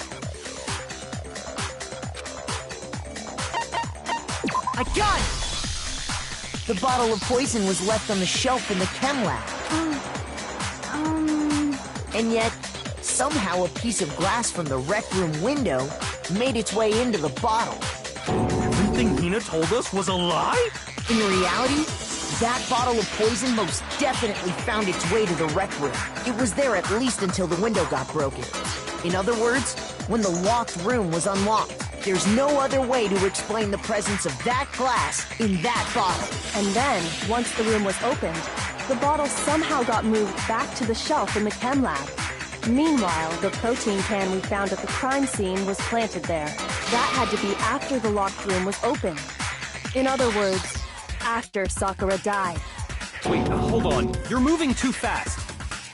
I got it! The bottle of poison was left on the shelf in the chem lab. And yet, somehow a piece of glass from the rec room window made its way into the bottle. Everything Hina told us was a lie? In reality, that bottle of poison most definitely found its way to the rec room. It was there at least until the window got broken. In other words, when the locked room was unlocked. There's no other way to explain the presence of that glass in that bottle. And then, once the room was opened, the bottle somehow got moved back to the shelf in the chem lab. Meanwhile, the protein can we found at the crime scene was planted there. That had to be after the locked room was opened. In other words, after Sakura died. Wait, hold on. You're moving too fast.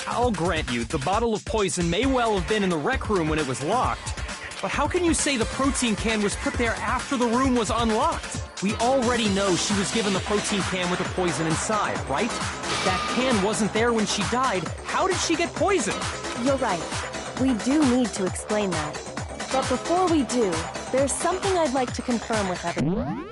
I'll grant you, the bottle of poison may well have been in the rec room when it was locked. But how can you say the protein can was put there after the room was unlocked? We already know she was given the protein can with the poison inside, right? If that can wasn't there when she died, how did she get poisoned? You're right. We do need to explain that. But before we do, there's something I'd like to confirm with everyone.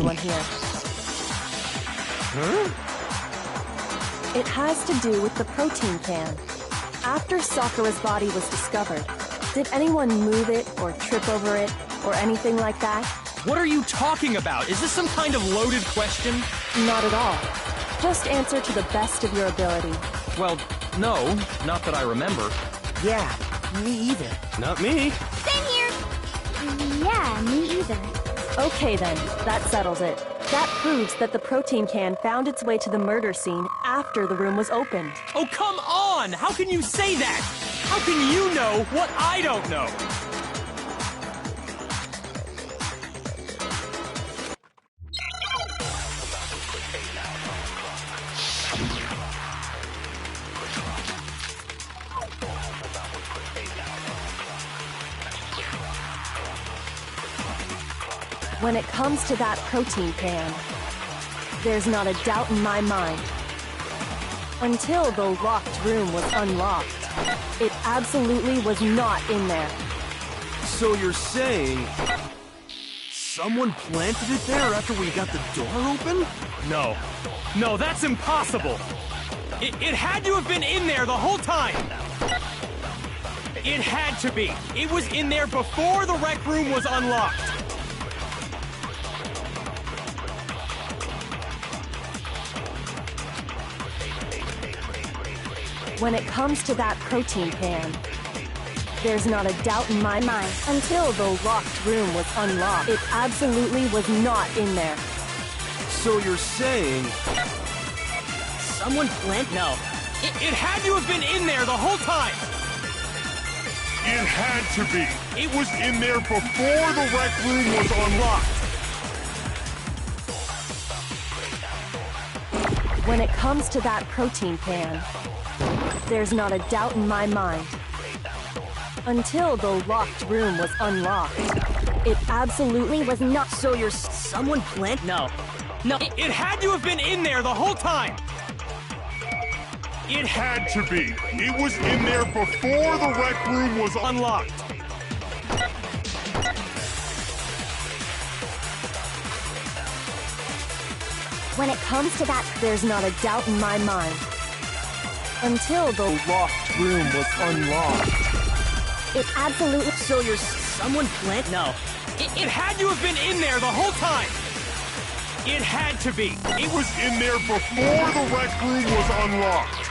One here. Huh? It has to do with the protein can. After Sakura's body was discovered, did anyone move it or trip over it or anything like that? What are you talking about? Is this some kind of loaded question? Not at all. Just answer to the best of your ability. Well, no, not that I remember. Yeah, me either. Not me. Same here. Yeah, me either. Okay then, that settles it. That proves that the protein can found its way to the murder scene after the room was opened. Oh, come on! How can you say that? How can you know what I don't know? When it comes to that protein can, there's not a doubt in my mind. Until the locked room was unlocked, it absolutely was not in there. So you're saying someone planted it there after we got the door open? No. No, that's impossible! It had to have been in there the whole time! It had to be! It was in there before the rec room was unlocked! When it comes to that protein can, there's not a doubt in my mind. Until the locked room was unlocked, it absolutely was not in there. So you're saying... Someone plant? No. It had to have been in there the whole time! It had to be. It was in there before the rec room was unlocked. When it comes to that protein can, there's not a doubt in my mind. Until the locked room was unlocked, it absolutely was not. So you're someone plant? No. No. It had to have been in there the whole time! It had to be. It was in there before the rec room was Unlocked! When it comes to that, there's not a doubt in my mind. Until the locked room was unlocked, it absolutely. So you're someone plant? No. It had to have been in there the whole time! It had to be! It was in there before the rec room was unlocked.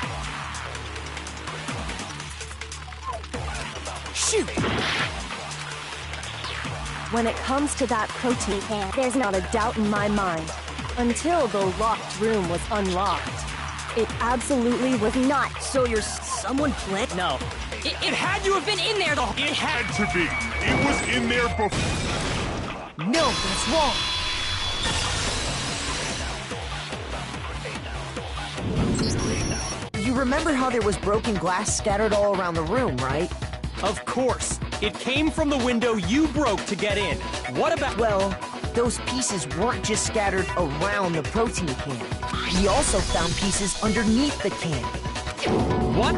Shoot! When it comes to that protein can, there's not a doubt in my mind. Until the locked room was unlocked, it absolutely was not. So you're someone plant? No. It had to have been in there the whole... It had to be. It was in there before... No, that's wrong. You remember how there was broken glass scattered all around the room, right? Of course! It came from the window you broke to get in. What about... Well, those pieces weren't just scattered around the protein can. We also found pieces underneath the can. What?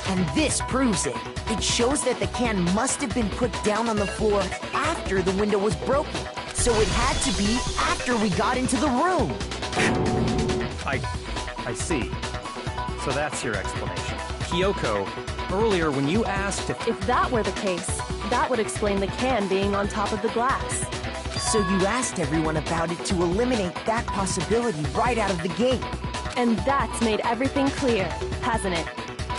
And this proves it. It shows that the can must have been put down on the floor after the window was broken. So it had to be after we got into the room. I see. So that's your explanation. Kyoko, earlier when you asked If that were the case, that would explain the can being on top of the glass. So you asked everyone about it to eliminate that possibility right out of the gate. And that's made everything clear, hasn't it?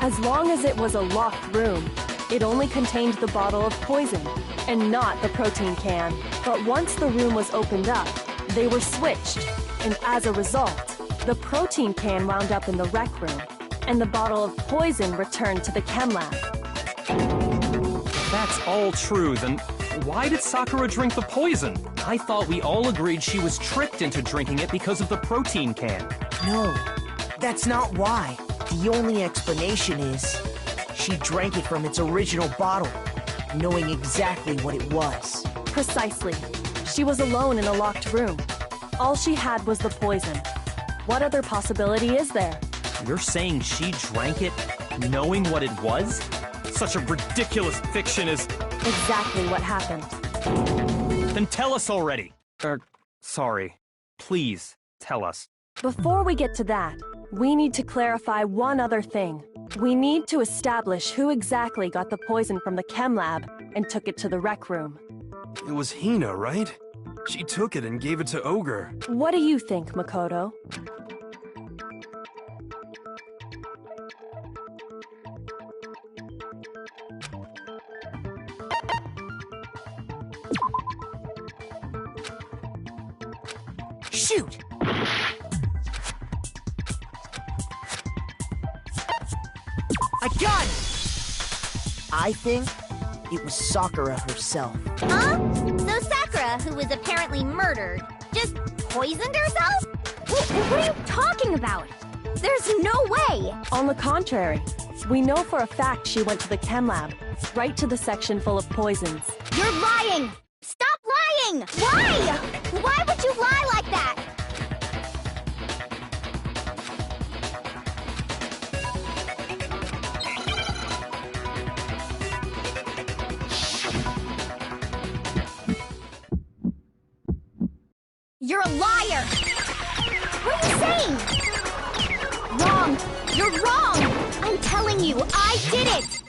As long as it was a locked room, it only contained the bottle of poison, and not the protein can. But once the room was opened up, they were switched, and as a result, the protein can wound up in the rec room, and the bottle of poison returned to the chem lab. If that's all true, then why did Sakura drink the poison? I thought we all agreed she was tricked into drinking it because of the protein can. No, that's not why. The only explanation is she drank it from its original bottle, knowing exactly what it was. Precisely. She was alone in a locked room. All she had was the poison. What other possibility is there? You're saying she drank it knowing what it was? Such a ridiculous fiction is... Exactly what happened. Then tell us already. Sorry. Please, tell us. Before we get to that, we need to clarify one other thing. We need to establish who exactly got the poison from the chem lab and took it to the rec room. It was Hina, right? She took it and gave it to Ogre. What do you think, Makoto? Shoot! I got it! I think it was Sakura herself. Huh? So Sakura, who was apparently murdered, just poisoned herself? What are you talking about? There's no way! On the contrary, we know for a fact she went to the chem lab, right to the section full of poisons. You're lying! Stop lying! Why? Why would you lie like that? doing? Wrong! You're wrong! I'm telling you, I did it!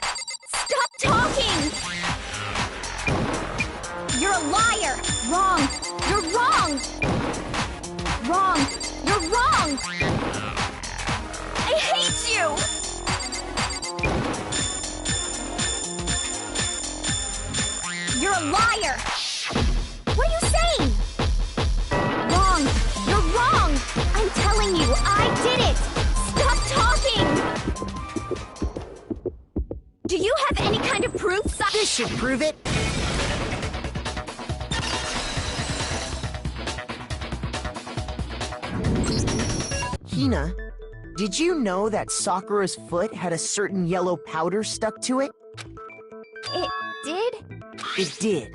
Stop talking! You're a liar! Wrong! You're wrong! Wrong! You're wrong! I hate you! You're a liar! What are you saying? Wrong! You're wrong! I'm telling you, I did it! Stop talking! Do you have any kind of proof, This should prove it. Hina, did you know that Sakura's foot had a certain yellow powder stuck to it? It did? It did.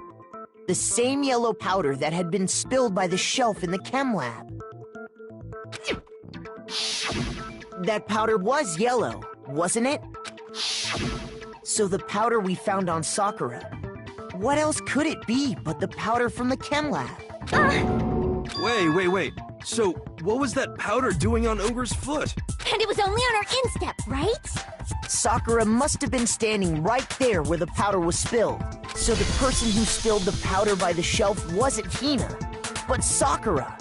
The same yellow powder that had been spilled by the shelf in the chem lab. That powder was yellow, wasn't it? So the powder we found on Sakura, what else could it be but the powder from the chem lab? Wait. So, what was that powder doing on Ogre's foot? And it was only on her instep, right? Sakura must have been standing right there where the powder was spilled. So the person who spilled the powder by the shelf wasn't Hina, but Sakura.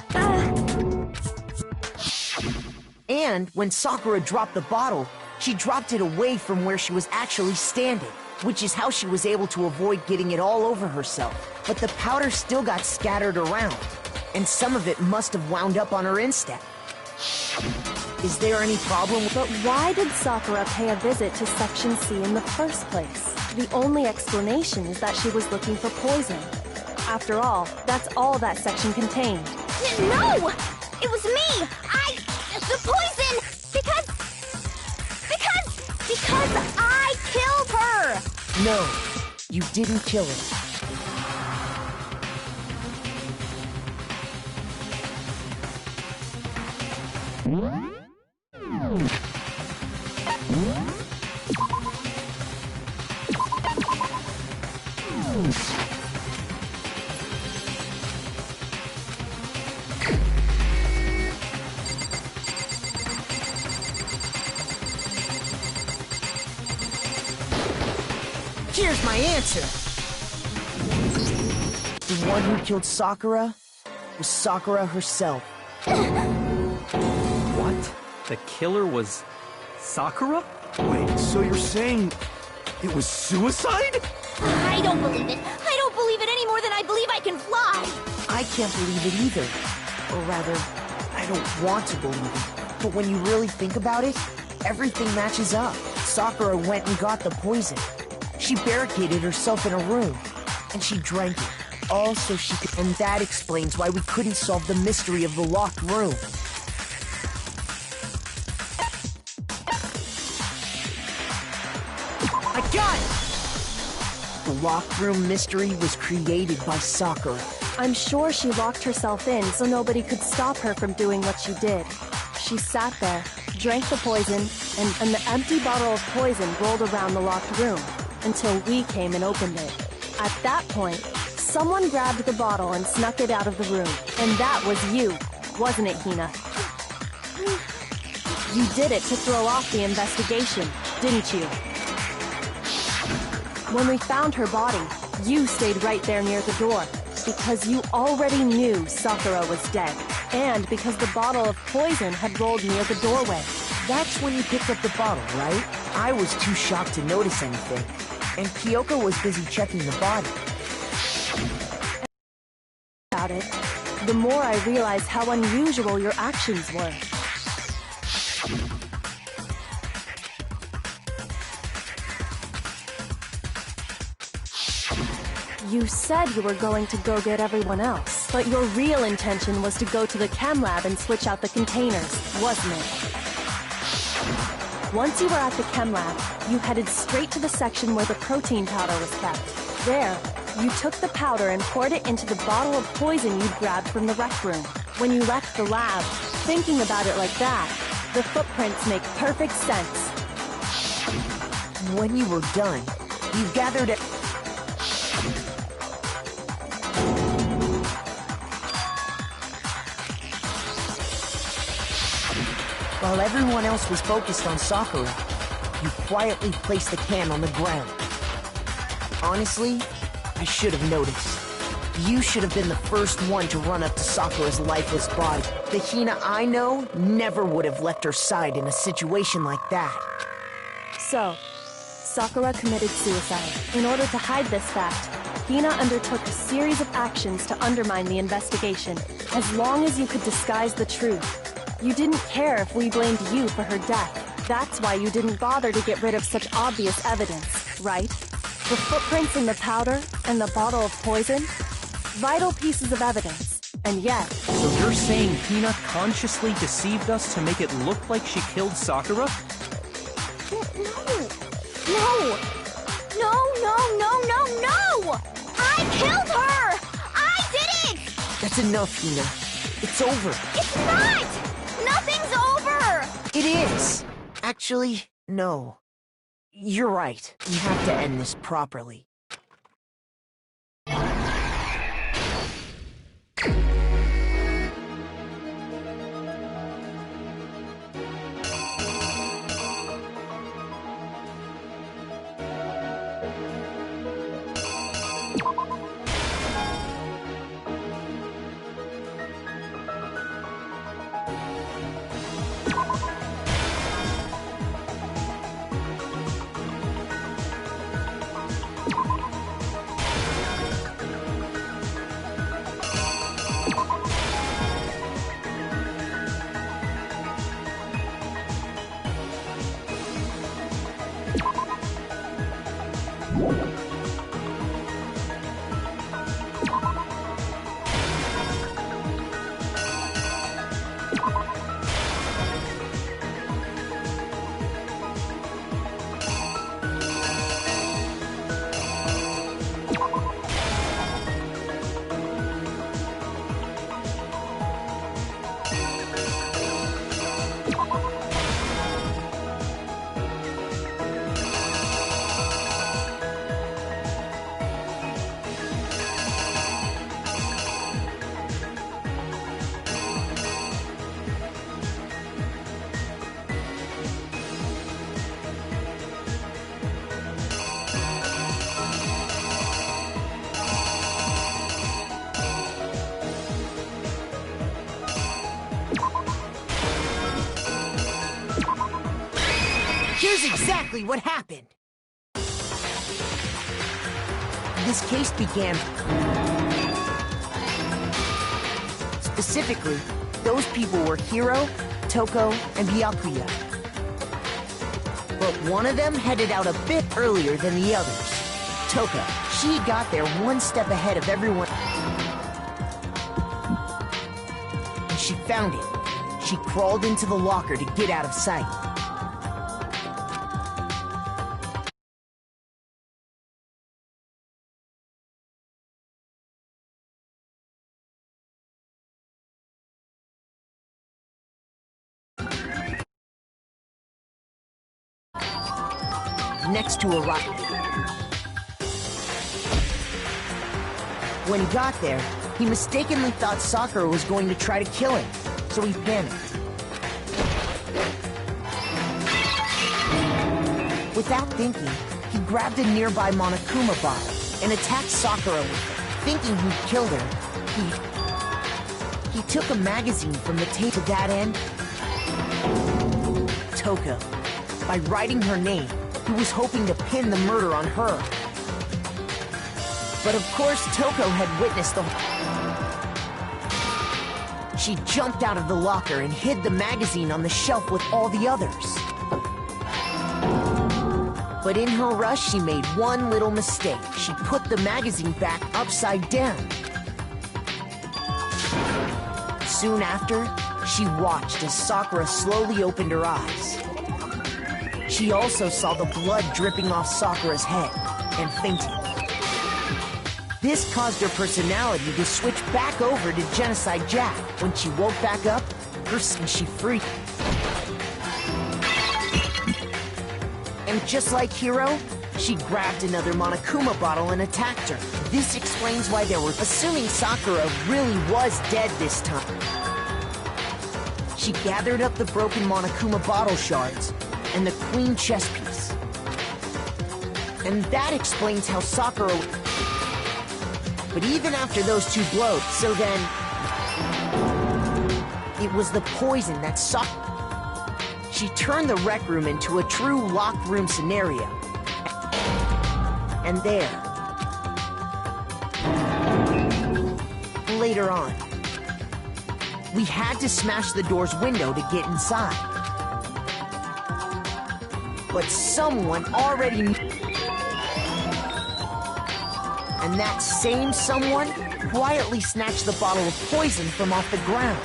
And when Sakura dropped the bottle, she dropped it away from where she was actually standing, which is how she was able to avoid getting it all over herself. But the powder still got scattered around, and some of it must have wound up on her instep. Is there any problem? But why did Sakura pay a visit to Section C in the first place? The only explanation is that she was looking for poison. After all, that's all that section contained. No! It was me! The poison! Because I killed her! No, you didn't kill her. Here's my answer. The one who killed Sakura was Sakura herself. What? The killer was Sakura? Wait, so you're saying it was suicide? I don't believe it. I don't believe it any more than I believe I can fly. I can't believe it either. Or rather, I don't want to believe it. But when you really think about it, everything matches up. Sakura went and got the poison. She barricaded herself in a room, and she drank it. All so she could... And that explains why we couldn't solve the mystery of the locked room. I got it! The locked room mystery was created by Sakura. I'm sure she locked herself in so nobody could stop her from doing what she did. She sat there, drank the poison, and the empty bottle of poison rolled around the locked room until we came and opened it. At that point, someone grabbed the bottle and snuck it out of the room. And that was you, wasn't it, Hina? You did it to throw off the investigation, didn't you? When we found her body, you stayed right there near the door, because you already knew Sakura was dead, and because the bottle of poison had rolled near the doorway. That's when you picked up the bottle, right? I was too shocked to notice anything, and Kyoko was busy checking the body. About it, the more I realized how unusual your actions were. You said you were going to go get everyone else, but your real intention was to go to the chem lab and switch out the containers, wasn't it? Once you were at the chem lab, you headed straight to the section where the protein powder was kept. There, you took the powder and poured it into the bottle of poison you'd grabbed from the rec room. When you left the lab, thinking about it like that, the footprints make perfect sense. When you were done, you gathered it. While everyone else was focused on Sakura, you quietly placed the can on the ground. Honestly, I should have noticed. You should have been the first one to run up to Sakura's lifeless body. The Hina I know never would have left her side in a situation like that. So, Sakura committed suicide. In order to hide this fact, Hina undertook a series of actions to undermine the investigation. As long as you could disguise the truth, you didn't care if we blamed you for her death. That's why you didn't bother to get rid of such obvious evidence, right? The footprints in the powder and the bottle of poison? Vital pieces of evidence. And yet... So you're saying Hina consciously deceived us to make it look like she killed Sakura? No! I killed her! I did it! That's enough, Hina. It's over. It's not! Nothing's over! It is! Actually, no. You're right. We have to end this properly. Here's exactly what happened. This case began... Specifically, those people were Hiro, Toko, and Byakuya. But one of them headed out a bit earlier than the others. Toko, she got there one step ahead of everyone. And she found it. She crawled into the locker to get out of sight. Next to a rock. When he got there, he mistakenly thought Sakura was going to try to kill him, so he panicked. Without thinking, he grabbed a nearby Monokuma bottle and attacked Sakura with it. Thinking he'd killed her, he took a magazine from the tape. To that end, Toko, by writing her name, he was hoping to pin the murder on her. But of course, Toko had witnessed the... She jumped out of the locker and hid the magazine on the shelf with all the others. But in her rush, she made one little mistake. She put the magazine back upside down. Soon after, she watched as Sakura slowly opened her eyes. She also saw the blood dripping off Sakura's head and fainted. This caused her personality to switch back over to Genocide Jack. When she woke back up, she freaked. And just like Hiro, she grabbed another Monokuma bottle and attacked her. This explains why they were assuming Sakura really was dead this time. She gathered up the broken Monokuma bottle shards and the queen chess piece. And that explains how Sakura... But even after those two blows, so then... It was the poison that She turned the rec room into a true locked room scenario. And there... Later on, we had to smash the door's window to get inside. But someone already knew. And that same someone quietly snatched the bottle of poison from off the ground.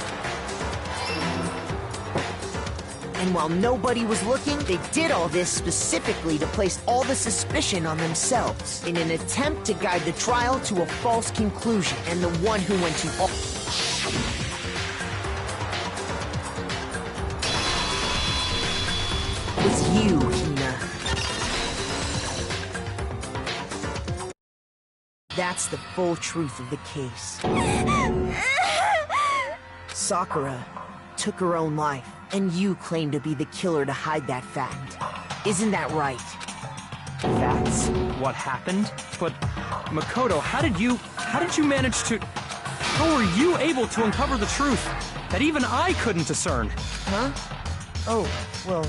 And while nobody was looking, they did all this specifically to place all the suspicion on themselves in an attempt to guide the trial to a false conclusion. And the one who went to all... was you, Hina. That's the full truth of the case. Sakura took her own life, and you claim to be the killer to hide that fact. Isn't that right? That's what happened? But, Makoto, how did you manage to... How were you able to uncover the truth that even I couldn't discern? Huh? Oh, well,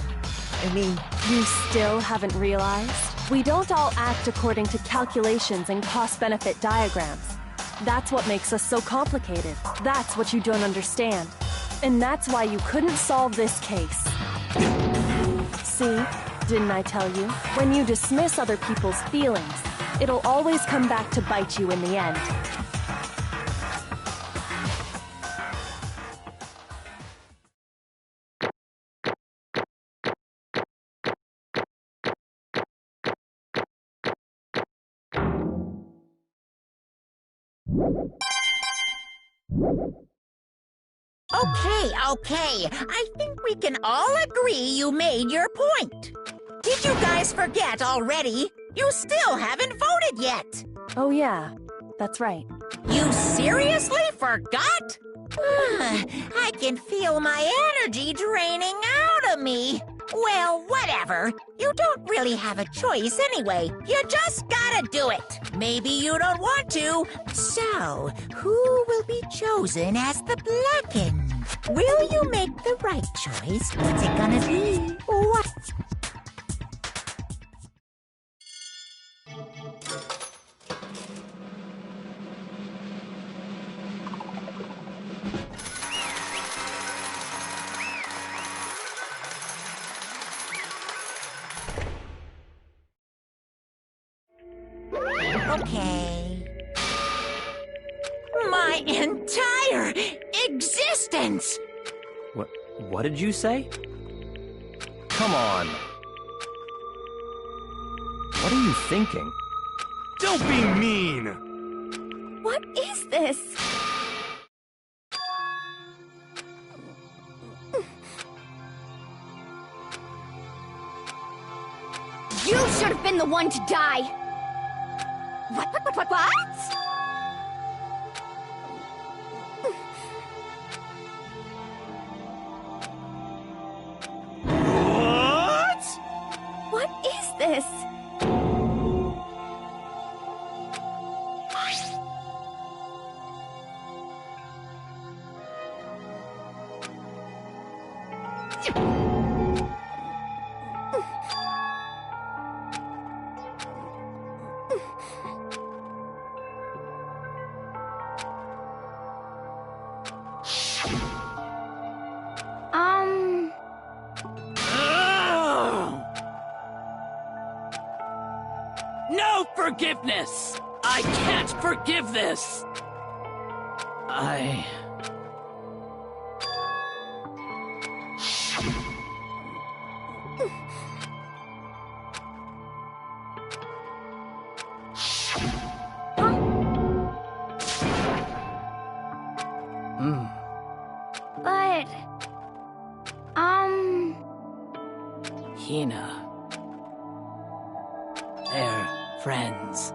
I mean... You still haven't realized? We don't all act according to calculations and cost-benefit diagrams. That's what makes us so complicated. That's what you don't understand. And that's why you couldn't solve this case. See? Didn't I tell you? When you dismiss other people's feelings, it'll always come back to bite you in the end. Okay. I think we can all agree you made your point. Did you guys forget already? You still haven't voted yet. Oh yeah, that's right. You seriously forgot? I can feel my energy draining out of me. Well, whatever. You don't really have a choice anyway. You just gotta do it. Maybe you don't want to. So, who will be chosen as the blackened? Will you make the right choice? What's it gonna be? What? Okay. My entire existence! What did you say? Come on. What are you thinking? Don't be mean! What is this? You should have been the one to die! What? What? What is this? No forgiveness! I can't forgive this! But... Hina. They're friends.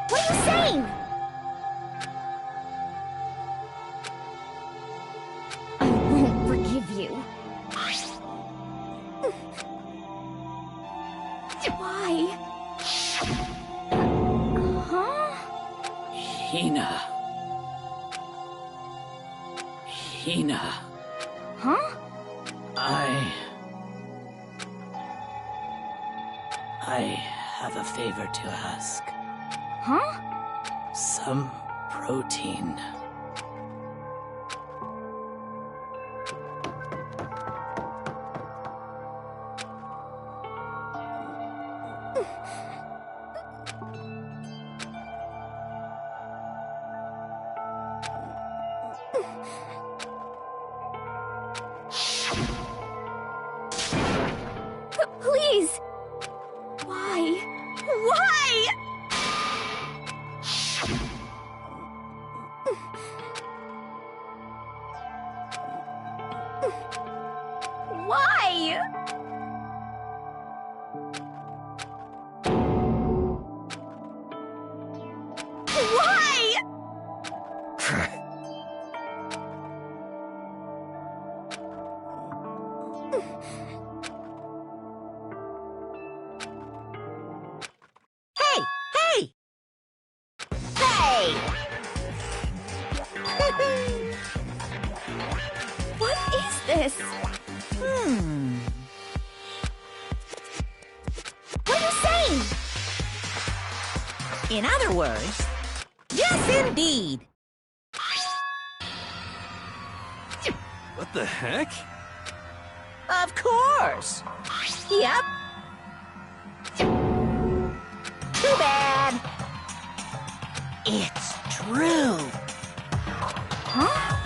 What are you saying? I won't forgive you. Why? Huh? Hina. Hina. Huh? I have a favor to ask. Huh? Some protein. Please! Why? Why? Why? Why? Hey! Hey! Hey! What is this? What are you saying? In other words, yes, indeed. What the heck? Of course. Yep. Too bad. It's true. Huh?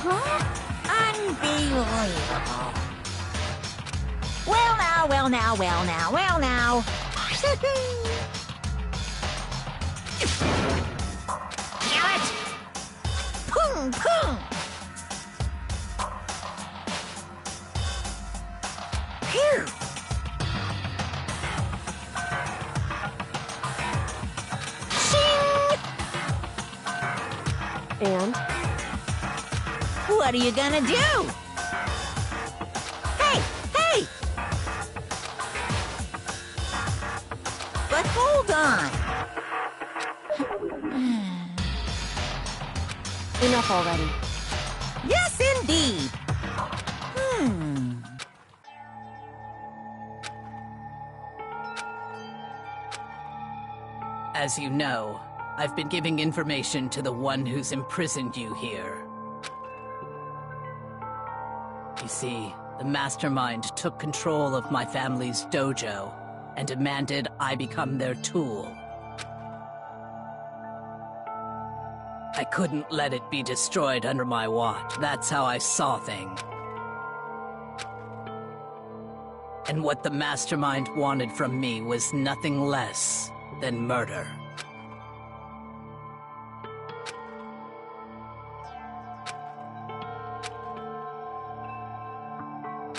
Huh? Unbelievable. Well now, well now, well now, well now. Damn it! Pung, pung! Phew! Shing! And? What are you gonna do? Hey! Hey! But hold on. Enough already. Yes, indeed. As you know, I've been giving information to the one who's imprisoned you here. You see, the mastermind took control of my family's dojo and demanded I become their tool. I couldn't let it be destroyed under my watch. That's how I saw things. And what the mastermind wanted from me was nothing less than murder.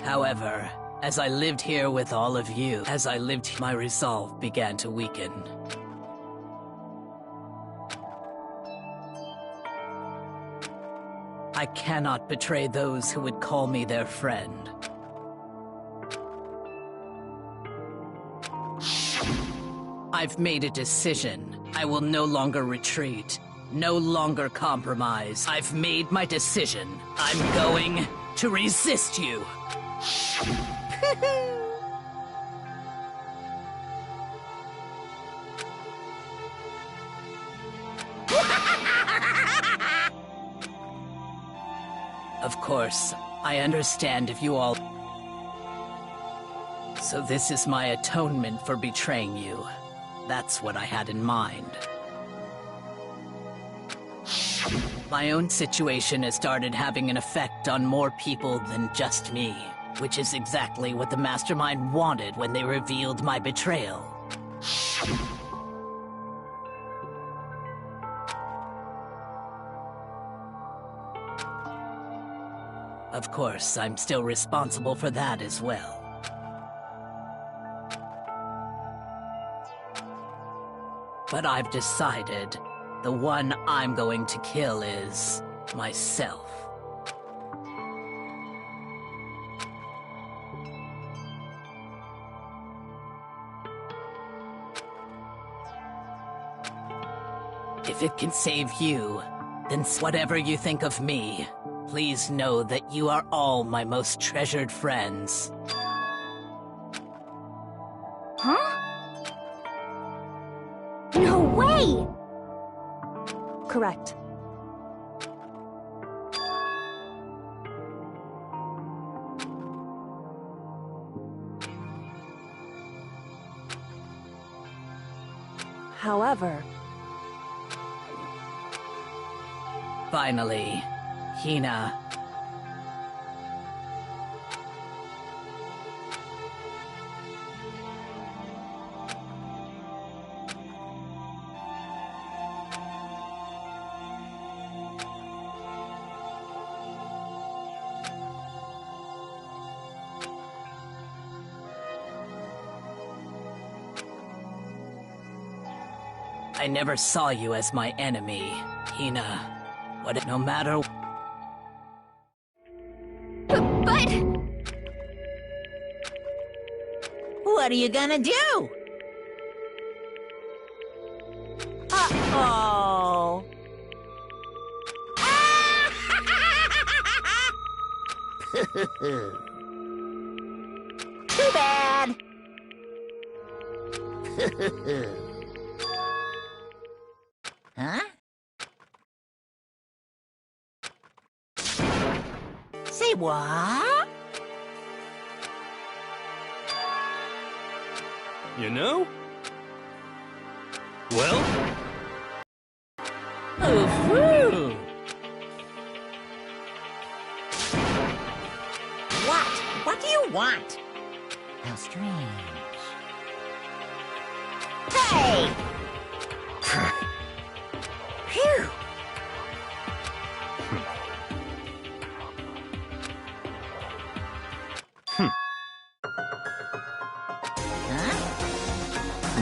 However, as I lived here with all of you, my resolve began to weaken. I cannot betray those who would call me their friend. I've made a decision. I will no longer retreat, no longer compromise. I've made my decision. I'm going to resist you. Of course, I understand if you all... So this is my atonement for betraying you. That's what I had in mind. My own situation has started having an effect on more people than just me, which is exactly what the Mastermind wanted when they revealed my betrayal. Of course, I'm still responsible for that as well. But I've decided the one I'm going to kill is myself. If it can save you, then whatever you think of me, please know that you are all my most treasured friends. Huh? No way! Correct. However, finally, Hina. I never saw you as my enemy, Hina. No matter... But... What are you gonna do? Uh-oh. Too bad. Huh? Say what? You know? Well? Ooh-hoo. What? What do you want? How strange. Hey! Phew!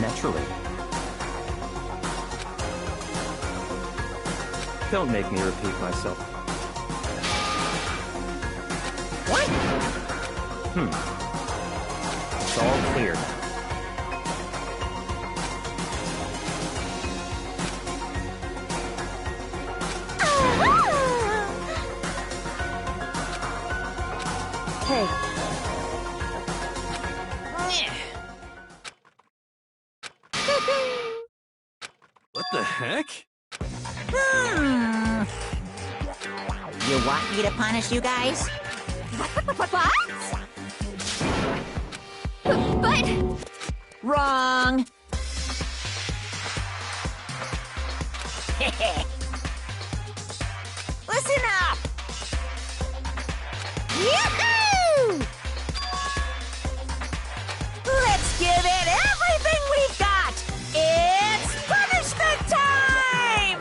Naturally. Don't make me repeat myself. What? It's all clear now. hey, What the heck? You want me to punish you guys? What? But... Wrong! Listen up! Yoo-hoo! Let's give it everything we've got! It's punishment time!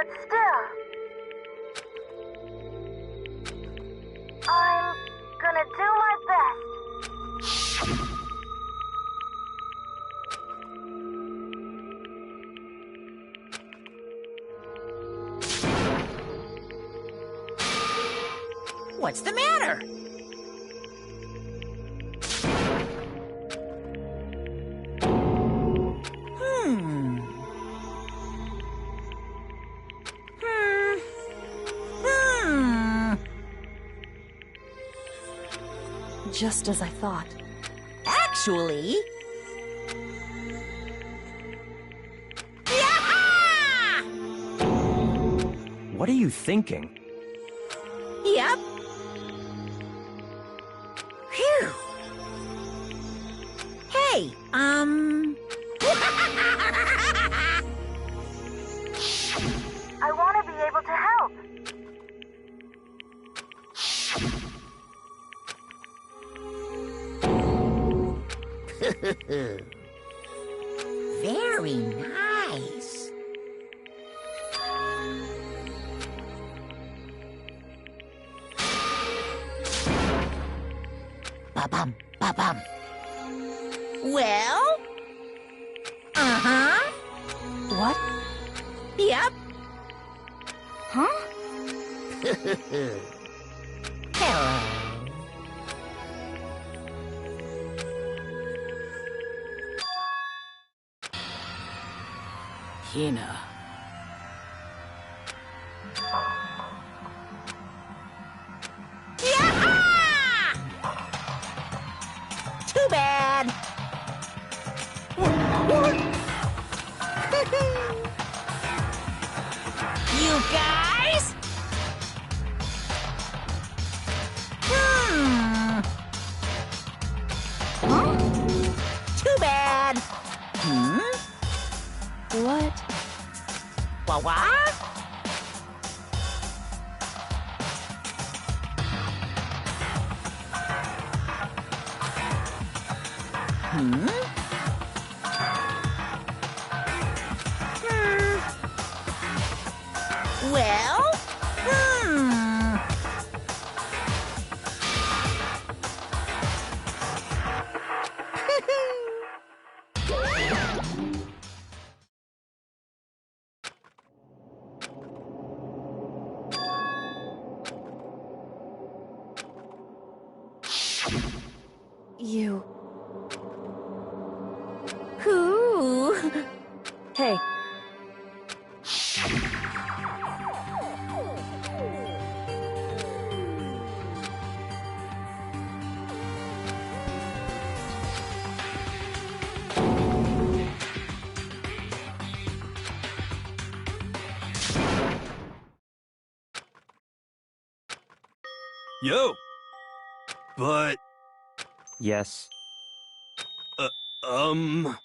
but still. I'm gonna do my best. What's the matter? Just as I thought. Actually... What are you thinking? Yep. Phew. Hey, I want to be able to help. Very nice. Ba-bum, ba-bum. Well? Uh-huh. What? Yep. Huh? Hello. Hina. Too bad. You guys? Huh? Too bad. What? What? Well? You. Who? Hey. Yo! But, Yes. um...